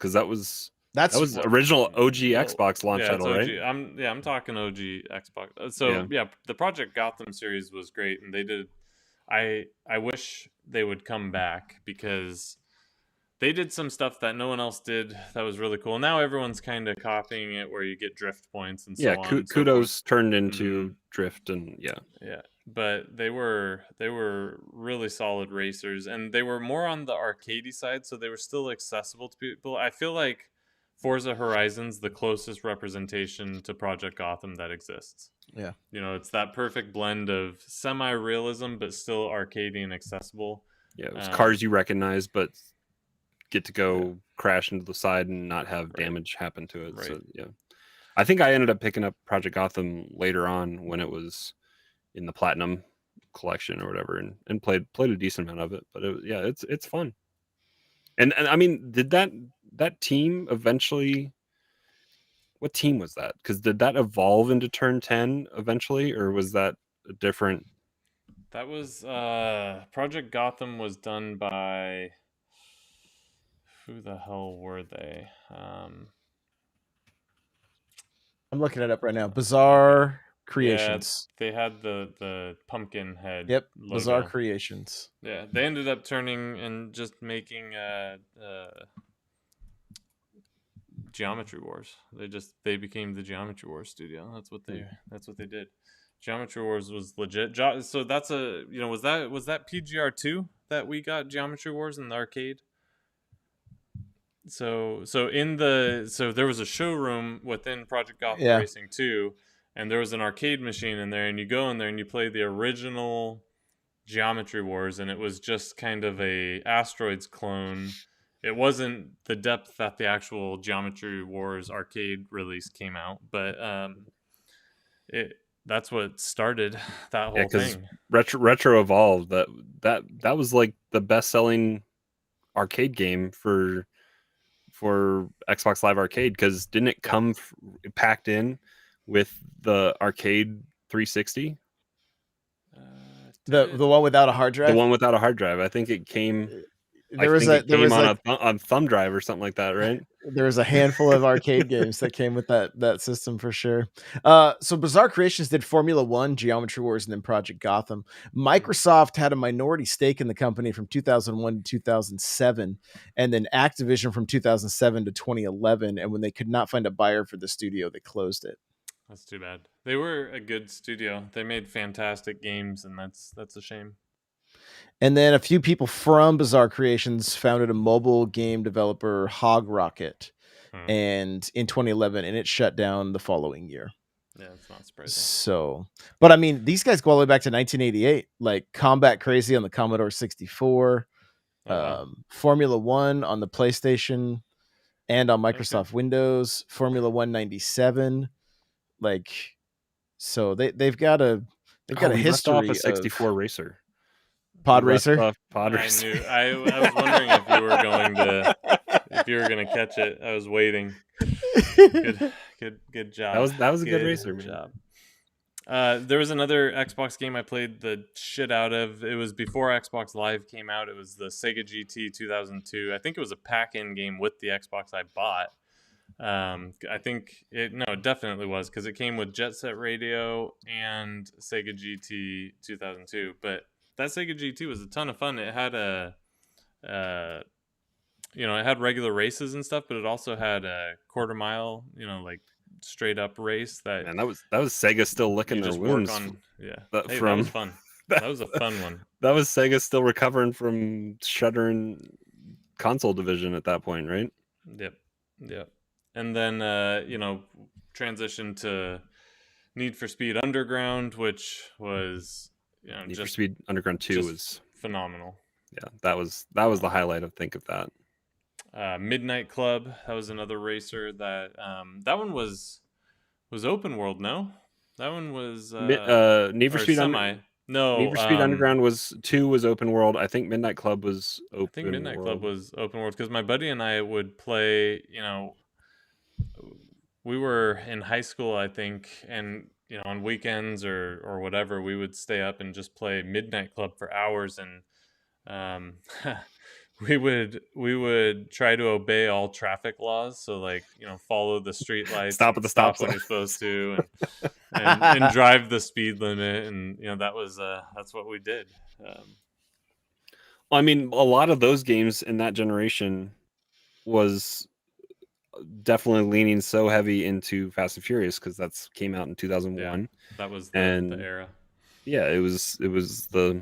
original OG Xbox launch title, right? I'm talking OG Xbox. So the Project Gotham series was great, and they did. I wish they would come back, because they did some stuff that no one else did that was really cool. Now everyone's kind of copying it, where you get drift points and so on. Kudos turned into drift, and yeah. But they were really solid racers, and they were more on the arcadey side, so they were still accessible to people. I feel like Forza Horizon's the closest representation to Project Gotham that exists. Yeah, it's that perfect blend of semi-realism but still arcadey and accessible. Yeah, it was cars you recognize, but get to go crash into the side and not have damage happen to it. Right. So I think I ended up picking up Project Gotham later on when it was in the Platinum collection or whatever, and played a decent amount of it. But it's fun. And I mean, did that team eventually? What team was that? Because did that evolve into Turn 10 eventually, or was that a different? That was Project Gotham was done by. Who the hell were they? I'm looking it up right now. Bizarre Creations. Yeah, they had the pumpkin head. Yep, logo. Bizarre Creations. Yeah, they ended up turning and just making Geometry Wars. They became the Geometry Wars studio. That's what they did. Geometry Wars was legit. So that's was that PGR2 that we got Geometry Wars in the arcade? So there was a showroom within Project Gotham Racing 2, and there was an arcade machine in there, and you go in there and you play the original Geometry Wars, and it was just kind of a Asteroids clone. It wasn't the depth that the actual Geometry Wars arcade release came out, but that's what started that whole thing. Retro evolved. That was like the best-selling arcade game for Xbox Live Arcade, because didn't it come packed in with the Arcade 360? The one without a hard drive. The one without a hard drive. I think it came. On thumb drive or something like that, right? There was a handful of arcade games that came with that system for sure. So Bizarre Creations did Formula 1, Geometry Wars, and then Project Gotham. Microsoft had a minority stake in the company from 2001 to 2007, and then Activision from 2007 to 2011. And when they could not find a buyer for the studio, they closed it. That's too bad. They were a good studio. They made fantastic games, and that's a shame. And then a few people from Bizarre Creations founded a mobile game developer, Hog Rocket, and in 2011, and it shut down the following year. Yeah, it's not surprising. So, but I mean, these guys go all the way back to 1988, like Combat Crazy on the Commodore 64, Formula 1 on the PlayStation and on Microsoft Windows, Formula 1 97, like So they've got a We left off a history 64 of racer. Pod Racer. Pod I Racer. knew. I was wondering if you were going to catch it. I was waiting. Good job. That was a good Good racer, man. job. There was another Xbox game I played the shit out of. It was before Xbox Live came out. It was the Sega GT 2002. I think it was a pack-in game with the Xbox I bought. I think it definitely was, because it came with Jet Set Radio and Sega GT 2002. But that Sega GT was a ton of fun. It had it had regular races and stuff, but it also had a quarter mile, like straight up race that. Man, that was Sega still licking their wounds. That was fun. That was a fun one. That was Sega still recovering from shuttering console division at that point, right? Yep. And then transition to Need for Speed Underground, which was Need for Speed Underground 2 was phenomenal. Yeah, that was the highlight, I think, of that. Midnight Club, that was another racer that one was open world. No, that one was Need for Speed No, Need for Speed Underground 2 was open world. I think Midnight Club was open. I think Midnight Club was open world, because my buddy and I would play. We were in high school, I think, and on weekends or whatever, we would stay up and just play Midnight Club for hours, and we would try to obey all traffic laws. So, like, follow the street lights, stop at the stop when you're supposed to, and drive the speed limit, and that's what we did. I mean, a lot of those games in that generation was definitely leaning so heavy into Fast and Furious, because that's came out in 2001. Yeah, that was the era. Yeah, it was the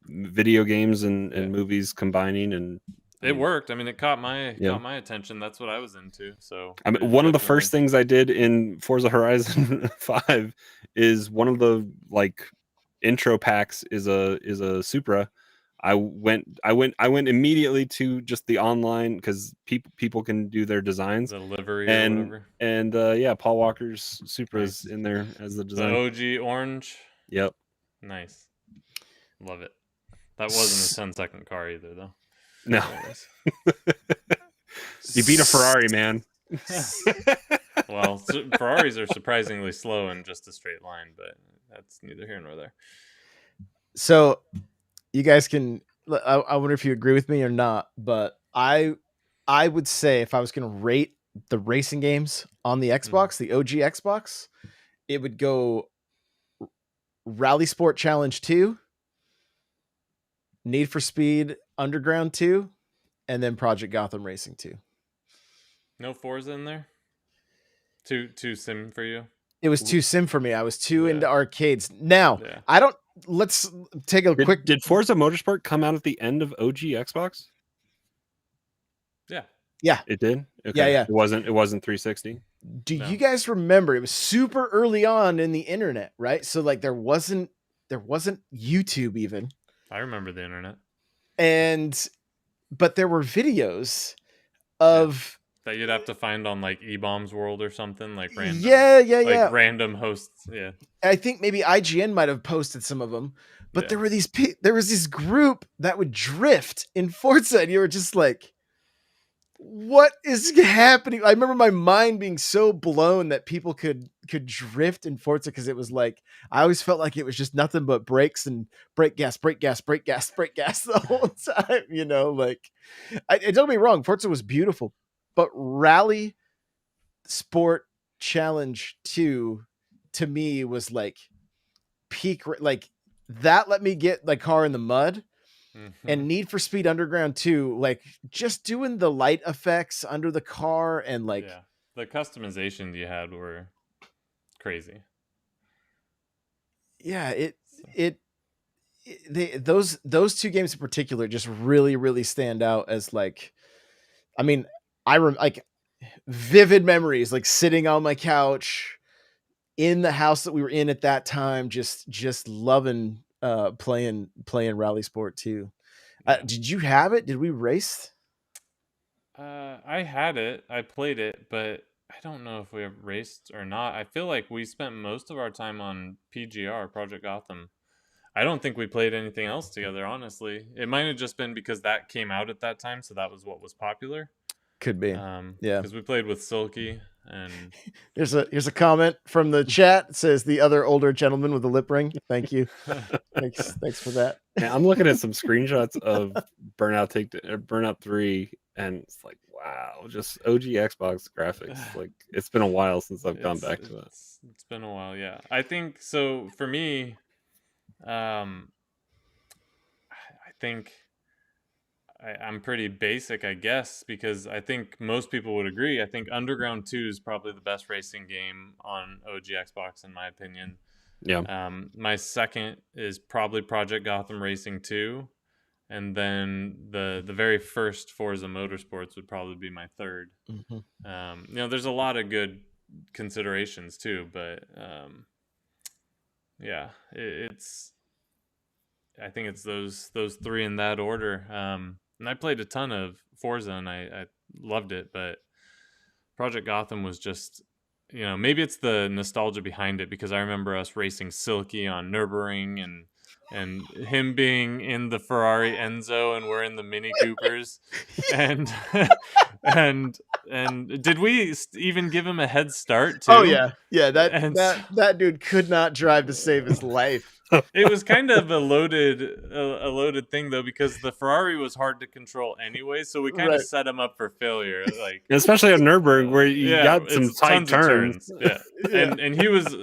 video games and movies combining, and it worked. I mean, it caught my attention. That's what I was into. So I mean, one of the first things I did in Forza Horizon 5 is one of the intro packs is a Supra. I went immediately to just the online, because people can do their designs, the livery and or whatever. And Paul Walker's Supra's in there as the design. The OG orange. Yep. Nice. Love it. That wasn't a 10-second car either, though. No. You beat a Ferrari, man. Well, Ferraris are surprisingly slow in just a straight line, but that's neither here nor there. So you guys can, I wonder if you agree with me or not, but I would say, if I was going to rate the racing games on the Xbox, the OG Xbox, it would go Rally Sport Challenge 2, Need for Speed Underground 2, and then Project Gotham Racing 2. No Forza in there? Too sim for you? It was too sim for me. I was too into arcades. Now, let's take a quick... Did Forza Motorsport come out at the end of OG Xbox? Yeah. It did? Okay. Yeah. It wasn't 360? Do you guys remember? It was super early on in the internet, right? So there wasn't YouTube even. I remember the internet. But there were videos of... that you'd have to find on eBombs World or something, random. Yeah. Random hosts. Yeah. I think maybe IGN might have posted some of them, but there was this group that would drift in Forza, and you were just like, what is happening? I remember my mind being so blown that people could drift in Forza, because it was I always felt like it was just nothing but brakes and brake gas the whole time. Don't get me wrong, Forza was beautiful, but Rally Sport Challenge 2 to me was peak. That let me get the car in the mud. Mm-hmm. And Need for Speed Underground 2, just doing the light effects under the car, and the customizations you had were crazy. Yeah, those two games in particular just really, really stand out as vivid memories, sitting on my couch in the house that we were in at that time, just loving playing Rally Sport 2. Did you have it? Did we race? I had it. I played it, but I don't know if we have raced or not. I feel like we spent most of our time on PGR, Project Gotham. I don't think we played anything else together, honestly. It might have just been because that came out at that time, so that was what was popular. Could be. Yeah. Because we played with Silky and here's a comment from the chat. It says the other older gentleman with the lip ring. Thank you. thanks for that. Yeah, I'm looking at some screenshots of Burnout 3, and it's like, wow, just OG Xbox graphics. Like, it's been a while since I've gone back to that. It's been a while, yeah. I think so. For me, I think I'm pretty basic, I guess, because I think most people would agree. I think Underground 2 is probably the best racing game on OG Xbox, in my opinion. Yeah. My second is probably Project Gotham Racing 2. And then the very first Forza Motorsports would probably be my third. Mm-hmm. There's a lot of good considerations too, but yeah, I think it's those three in that order. And I played a ton of Forza and I loved it, but Project Gotham was just, maybe it's the nostalgia behind it, because I remember us racing Silky on Nürburgring and him being in the Ferrari Enzo and we're in the Mini Coopers, and and did we even give him a head start too? Oh yeah, that dude could not drive to save his life. It was kind of a loaded thing though, because the Ferrari was hard to control anyway, so we kind of set him up for failure, like especially at Nürburgring where you got some tight turns. Yeah. And he was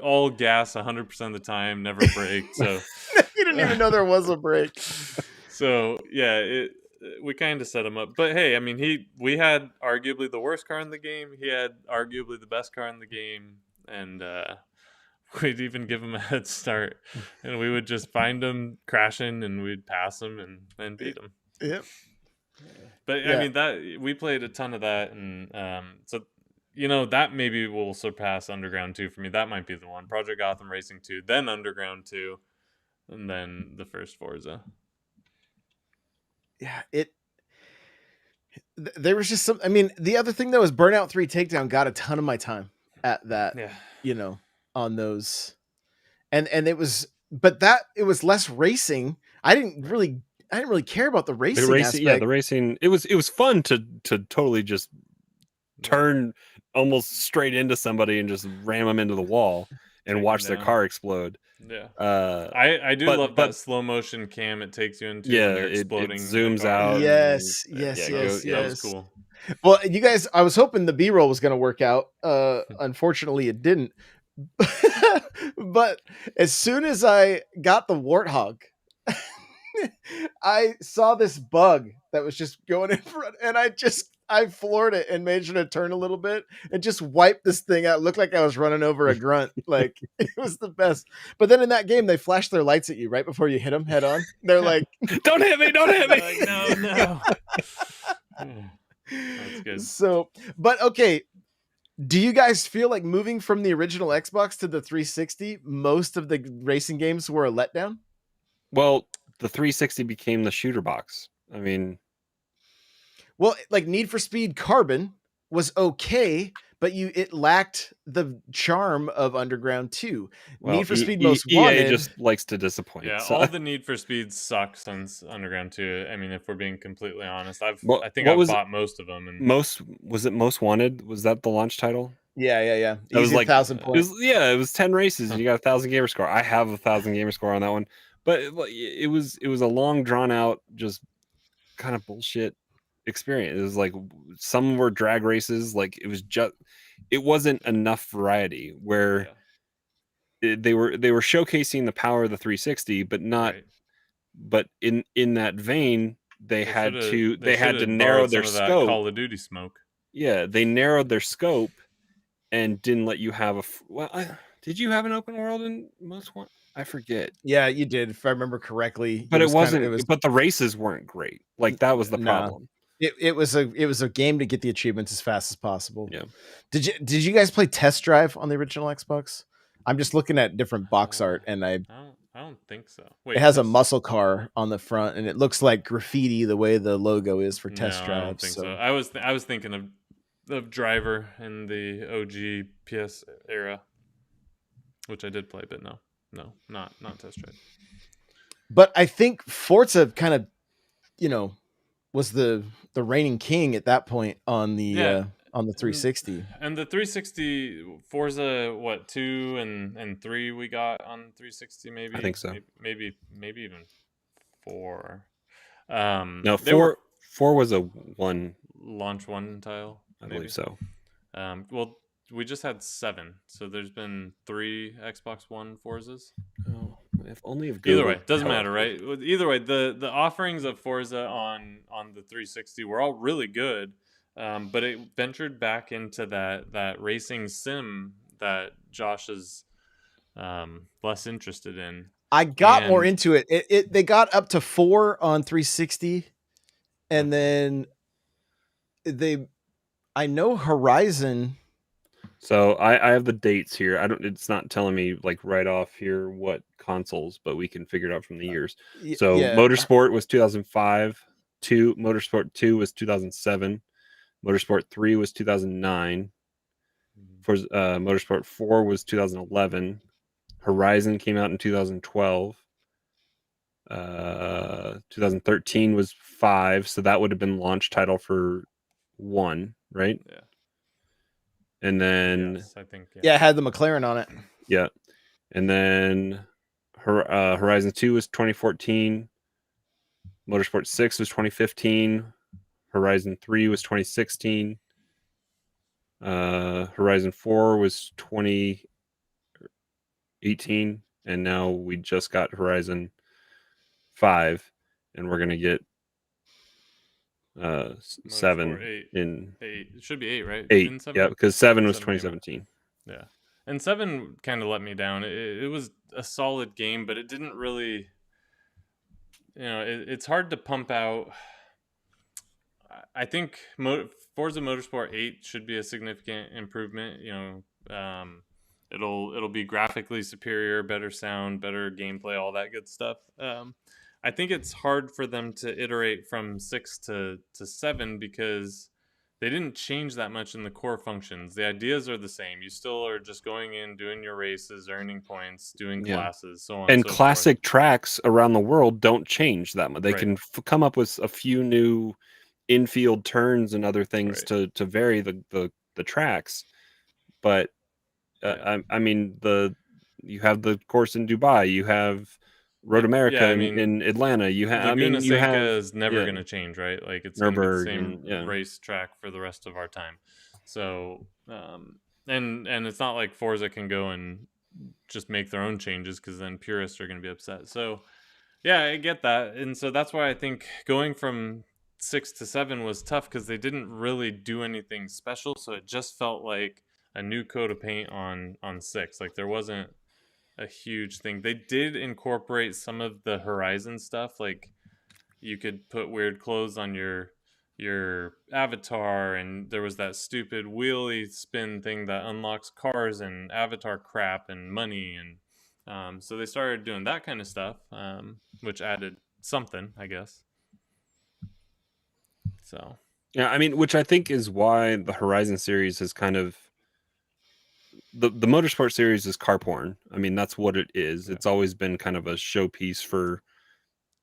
all gas 100% of the time, never braked, so he didn't even know there was a brake. So yeah, we kind of set him up, but hey, I mean, we had arguably the worst car in the game. He had arguably the best car in the game, and we'd even give him a head start, and we would just find him crashing, and we'd pass him and beat him. Yep. But yeah. I mean, that we played a ton of that, and so that maybe will surpass Underground 2 for me. That might be the one. Project Gotham Racing 2, then Underground 2, and then the first Forza. Yeah, there was just some. I mean, the other thing though is Burnout 3 Takedown got a ton of my time at that. Yeah. On those, and it was less racing. I didn't really care about the racing. Aspect. Yeah, the racing. It was fun to totally just turn almost straight into somebody and just ram them into the wall and watch their car explode. Yeah, I do love that slow motion cam it takes you into. Yeah, when they're exploding. It zooms out. Yes. That was cool. Well, you guys, I was hoping the B-roll was going to work out. Unfortunately, it didn't. But as soon as I got the Warthog, I saw this bug that was just going in front, and I floored it and made sure to turn a little bit and just wiped this thing out. It looked like I was running over a grunt. Like, it was the best. But then in that game, they flash their lights at you right before you hit them head on. They're like, "Don't hit me! Don't hit me!" Like, no. That's good. So, but okay. Do you guys feel like moving from the original Xbox to the 360, most of the racing games were a letdown? Well, the 360 became the shooter box. I mean, well, like Need for Speed Carbon was okay, but it lacked the charm of Underground 2. Well, Need for Speed Most Wanted just likes to disappoint. Yeah, so. all the Need for Speeds suck since Underground 2. I mean, if we're being completely honest, I think I've bought most of them. And was it Most Wanted? Was that the launch title? Yeah. It was like 1,000 points. It was 10 races and you got 1,000 gamer score. I have 1,000 gamer score on that one, but it was a long drawn out, just kind of bullshit experience. It was like some were drag races. Like it wasn't enough variety where they were showcasing the power of the 360, but not. Right. But in that vein, they had to narrow their scope. Call of Duty smoke. Yeah, they narrowed their scope and didn't let you have did you have an open world in Most Wanted? I forget. Yeah, you did, if I remember correctly. But it wasn't. But the races weren't great. Like, that was the problem. It was a game to get the achievements as fast as possible. Yeah. Did you guys play Test Drive on the original Xbox? I'm just looking at different box art, and I don't think so. Wait, it has a muscle car on the front, and it looks like graffiti the way the logo is for Test Drive. I don't think so. I was thinking of Driver in the OG PS era, which I did play, but no, not Test Drive. But I think Forza kind of, was the reigning king at that point on the Yeah, 360. and the 360 Forza, what 2 and 3 we got on 360, I think so. maybe even 4. No, They were four was a one launch one tile, I maybe. believe so. Well, we just had 7, so there's been 3 Xbox One Forzas. Oh, if only if Either Google way, doesn't tell us. matter, right? Either way, the offerings of Forza on the 360 were all really good, but it ventured back into that racing sim that Josh is less interested in. I got more into it. They got up to 4 on 360, and then I know Horizon. So I have the dates here. It's not telling me like right off here what consoles, but we can figure it out from the years. So Yeah, Motorsport was 2005. Motorsport 2 was 2007. Motorsport 3 was 2009. For Motorsport 4 was 2011. Horizon came out in 2012. 2013 was 5, so that would have been launch title for 1, right? Yeah. And then yes, I think it had the McLaren on it. Yeah. And then Horizon 2 was 2014. Motorsport 6 was 2015. Horizon 3 was 2016. Horizon 4 was 2018. And now we just got Horizon 5. And we're going to get 7 8. in 8. It should be 8, right? 8. In 7? Yeah, because 7 was 7 2017. Yeah. And 7 kind of let me down. It was a solid game, but it didn't really, it's hard to pump out. I think Forza Motorsport 8 should be a significant improvement. It'll be graphically superior, better sound, better gameplay, all that good stuff. I think it's hard for them to iterate from 6 to 7 because they didn't change that much in the core functions. The ideas are the same. You still are just going in, doing your races, earning points, doing classes, so on and so classic forth. tracks around the world don't change that much. They Right. can come up with a few new infield turns and other things to vary the tracks, but I mean you have the course in Dubai, you have Road America in Atlanta, you have Laguna you Seca have is never going to change, right? Like it's going to be the same and, race track for the rest of our time. So and it's not like Forza can go and just make their own changes because then purists are going to be upset. So yeah, I get that, and so that's why I think going from 6 to 7 was tough because they didn't really do anything special. So it just felt like a new coat of paint on 6. Like there wasn't a huge thing. They did incorporate some of the Horizon stuff, like you could put weird clothes on your avatar, and there was that stupid wheelie spin thing that unlocks cars and avatar crap and money, and so they started doing that kind of stuff, which added something, I guess. So yeah, I mean, which I think is why the Horizon series is kind of the Motorsport series is car porn. I mean, that's what it is. Yeah. It's always been kind of a showpiece for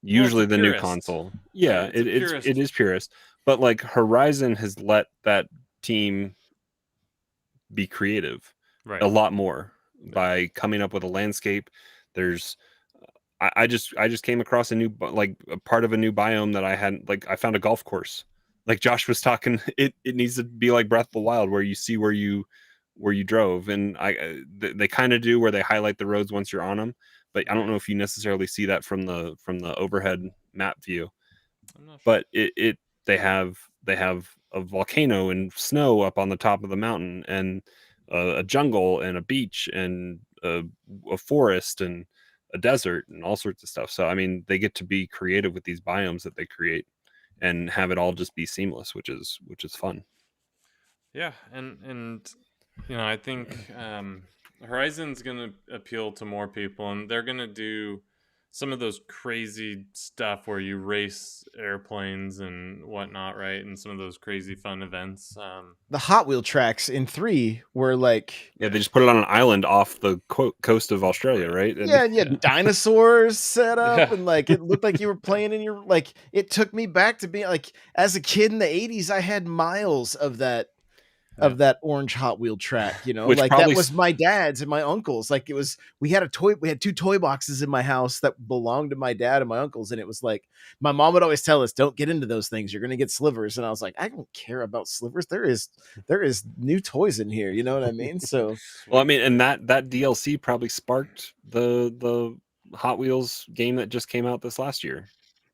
usually the new console. Yeah, it is purist, but like Horizon has let that team be creative a lot more by coming up with a landscape. There's I just came across a new like a part of a new biome that I hadn't, like I found a golf course. Like Josh was talking, it needs to be like Breath of the Wild where you see where you drove, and they kind of do where they highlight the roads once you're on them, but I don't know if you necessarily see that from the overhead map view. I'm not sure. But they have a volcano and snow up on the top of the mountain, and a jungle and a beach and a forest and a desert and all sorts of stuff. So I mean, they get to be creative with these biomes that they create and have it all just be seamless, which is fun. Yeah, and I think Horizon's going to appeal to more people, and they're going to do some of those crazy stuff where you race airplanes and whatnot, right? And some of those crazy fun events. The Hot Wheel tracks in 3 were like, Yeah, they just put it on an island off the coast of Australia, right? And yeah, and you had dinosaurs set up, Yeah. and like it looked like you were playing in your like. It took me back to being like, as a kid in the 80s, I had miles of that orange Hot Wheel track, you know, which like that probably was my dad's and my uncle's. Like it was, we had 2 toy boxes in my house that belonged to my dad and my uncles. And it was like, my mom would always tell us, don't get into those things. You're going to get slivers. And I was like, I don't care about slivers. There is new toys in here. You know what I mean? So, well, I mean, and that DLC probably sparked the Hot Wheels game that just came out this last year.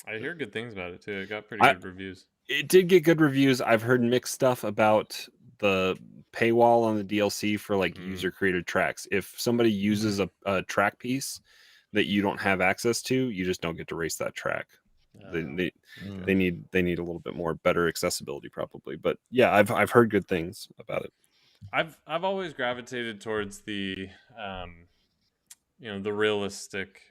I hear good things about it too. It got pretty good reviews. It did get good reviews. I've heard mixed stuff about the paywall on the DLC for like user created tracks. If somebody uses a track piece that you don't have access to, you just don't get to race that track. They need a little bit more better accessibility probably. But yeah, I've heard good things about it. I've always gravitated towards the the realistic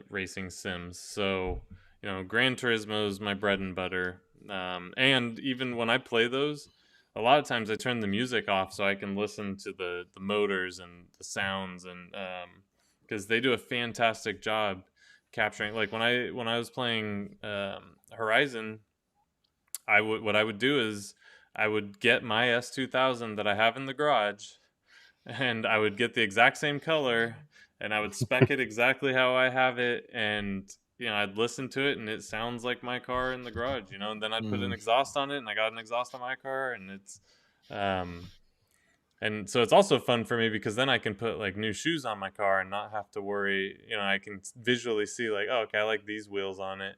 racing sims. So, Gran Turismo is my bread and butter. And even when I play those, a lot of times I turn the music off so I can listen to the motors and the sounds, and because they do a fantastic job capturing. Like when I was playing Horizon, what I would do is I would get my S2000 that I have in the garage, and I would get the exact same color, and I would spec it exactly how I have it, and I'd listen to it, and it sounds like my car in the garage, and then I'd put an exhaust on it, and I got an exhaust on my car, and it's and so it's also fun for me because then I can put like new shoes on my car and not have to worry. I can visually see like, oh, okay, I like these wheels on it.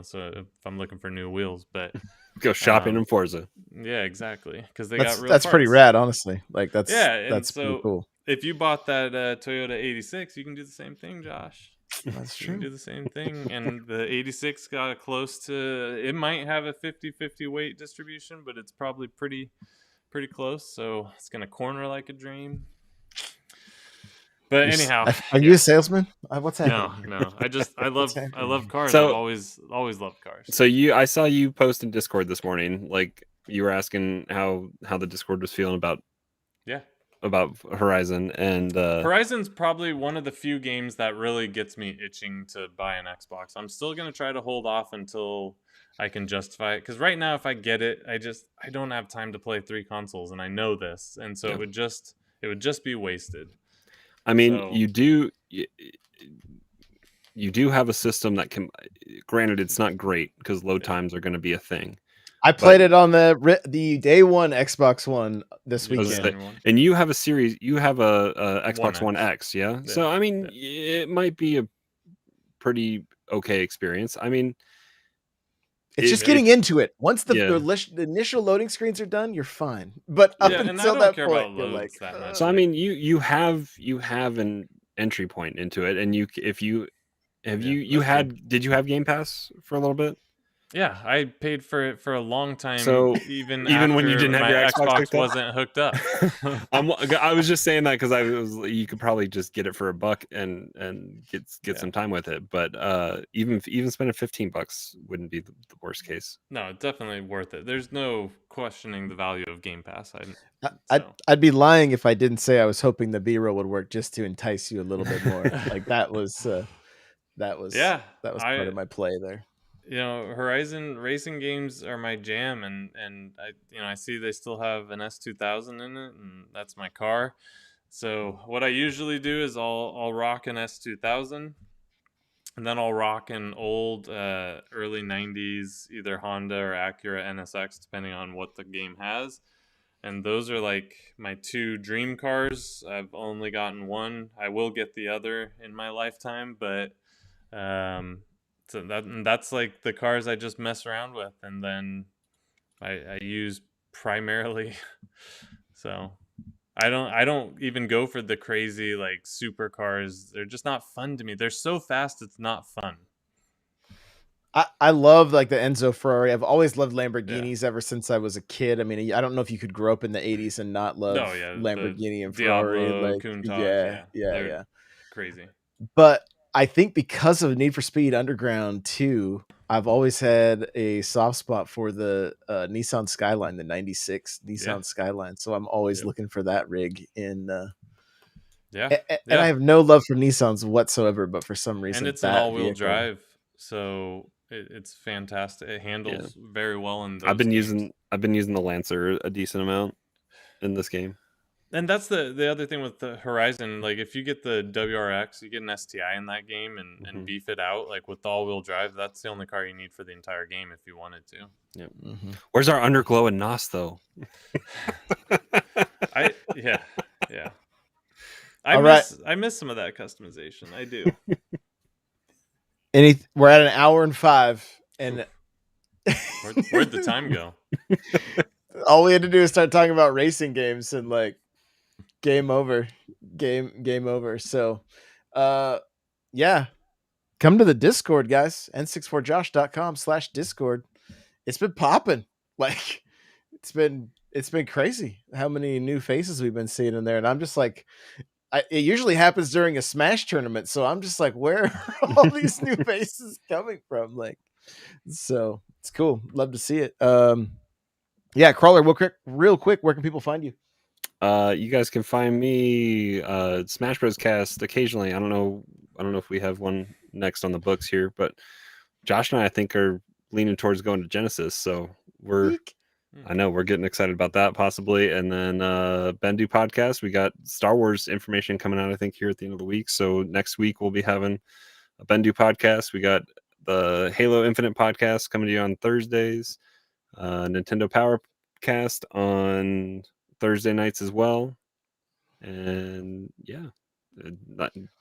So if I'm looking for new wheels, but go shopping in Forza. Yeah, exactly, because that's pretty rad, honestly. Like that's pretty cool. If you bought that Toyota 86, you can do the same thing, Josh. That's true. You can do the same thing, and the 86 got close to. It might have a 50-50 weight distribution, but it's probably pretty close. So it's gonna corner like a dream. But anyhow, are you a salesman? What's happening? No. I love cars. So, I've always loved cars. So I saw you post in Discord this morning. Like you were asking how the Discord was feeling about Horizon, and Horizon's probably one of the few games that really gets me itching to buy an Xbox. I'm still gonna try to hold off until I can justify it, because right now if I get it, I don't have time to play 3 consoles, and I know this, and so it would just be wasted. I mean, you do have a system that can. Granted, it's not great because load times are going to be a thing. I played it on the day one Xbox One this weekend, and you have a series. You have a Xbox One X, yeah? So I mean, it might be a pretty okay experience. I mean, it's just getting into it. Once the initial loading screens are done, you're fine. But up until that point, you're like, that much. So I mean, you have an entry point into it, and did you have Game Pass for a little bit? Yeah, I paid for it for a long time. So even when you didn't have your Xbox wasn't hooked up. I was just saying that because you could probably just get it for $1 and get some time with it. But even spending $15 wouldn't be the worst case. No, definitely worth it. There's no questioning the value of Game Pass. I'd be lying if I didn't say I was hoping the B-roll would work just to entice you a little bit more. Like that was part of my play there. Horizon racing games are my jam, and I see they still have an S2000 in it, and that's my car. So what I usually do is I'll rock an S2000, and then I'll rock an old early 90s either Honda or Acura NSX, depending on what the game has. And those are like my 2 dream cars. I've only gotten one. I will get the other in my lifetime, but so that's like the cars I just mess around with, and then I use primarily. So I don't even go for the crazy like supercars. They're just not fun to me. They're so fast, it's not fun. I love like the Enzo Ferrari. I've always loved Lamborghinis ever since I was a kid. I mean, I don't know if you could grow up in the 80s and not love Lamborghini and Ferrari. Diablo, like, Countach, yeah. crazy. But I think because of Need for Speed Underground 2, I've always had a soft spot for the Nissan Skyline, the 96 Nissan Skyline. So I'm always looking for that rig in and I have no love for Nissans whatsoever, but for some reason, and it's that an all-wheel vehicle, drive, so it's fantastic. It handles very well in those I've been games. using the Lancer a decent amount in this game. And that's the other thing with the Horizon. Like, if you get the WRX, you get an STI in that game and beef it out, like with the all-wheel drive, that's the only car you need for the entire game if you wanted to. Yep. Where's our underglow and NOS though? Yeah. I miss some of that customization. I do. We're at an hour and 5, and where'd the time go? All we had to do is start talking about racing games, and like, game over. So, yeah, come to the Discord, guys. n64josh.com/discord. It's been popping. Like, it's been crazy how many new faces we've been seeing in there, and I'm just like, it usually happens during a Smash tournament, so I'm just like, where are all these new faces coming from? Like, so it's cool. Love to see it. Yeah, Crawler, real quick, where can people find you? You guys can find me Smash Bros. Cast occasionally. I don't know if we have one next on the books here, but Josh and I think are leaning towards going to Genesis, so I know we're getting excited about that possibly. And then Bendu podcast, we got Star Wars information coming out, I think, here at the end of the week. So next week we'll be having a Bendu podcast. We got the Halo Infinite podcast coming to you on Thursdays, Nintendo Powercast on Thursday nights as well. And yeah,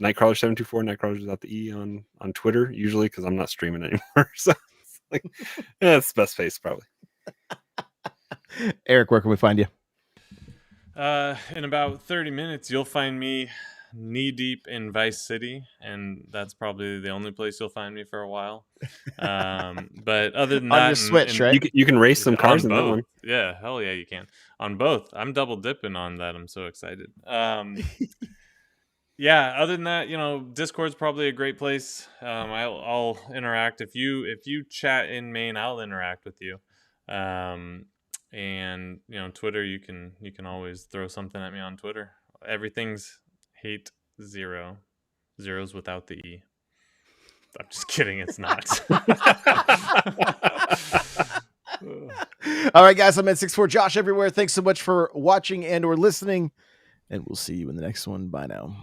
Nightcrawler724, Nightcrawler without the E on Twitter, usually, because I'm not streaming anymore. So it's like, it's the best face probably. Eric, where can we find you? In about 30 minutes, you'll find me knee deep in Vice City, and that's probably the only place you'll find me for a while. But other than that, on your Switch, right? You can race some cars in that one. Yeah, hell yeah, you can. On both. I'm double dipping on that. I'm so excited. Yeah, other than that, Discord's probably a great place. I'll interact. If you chat in main, I'll interact with you. And Twitter, you can always throw something at me on Twitter. Everything's hate 0. Zeros without the E. I'm just kidding, it's not. All right, guys, I'm n64josh everywhere. Thanks so much for watching and or listening, and we'll see you in the next one. Bye now.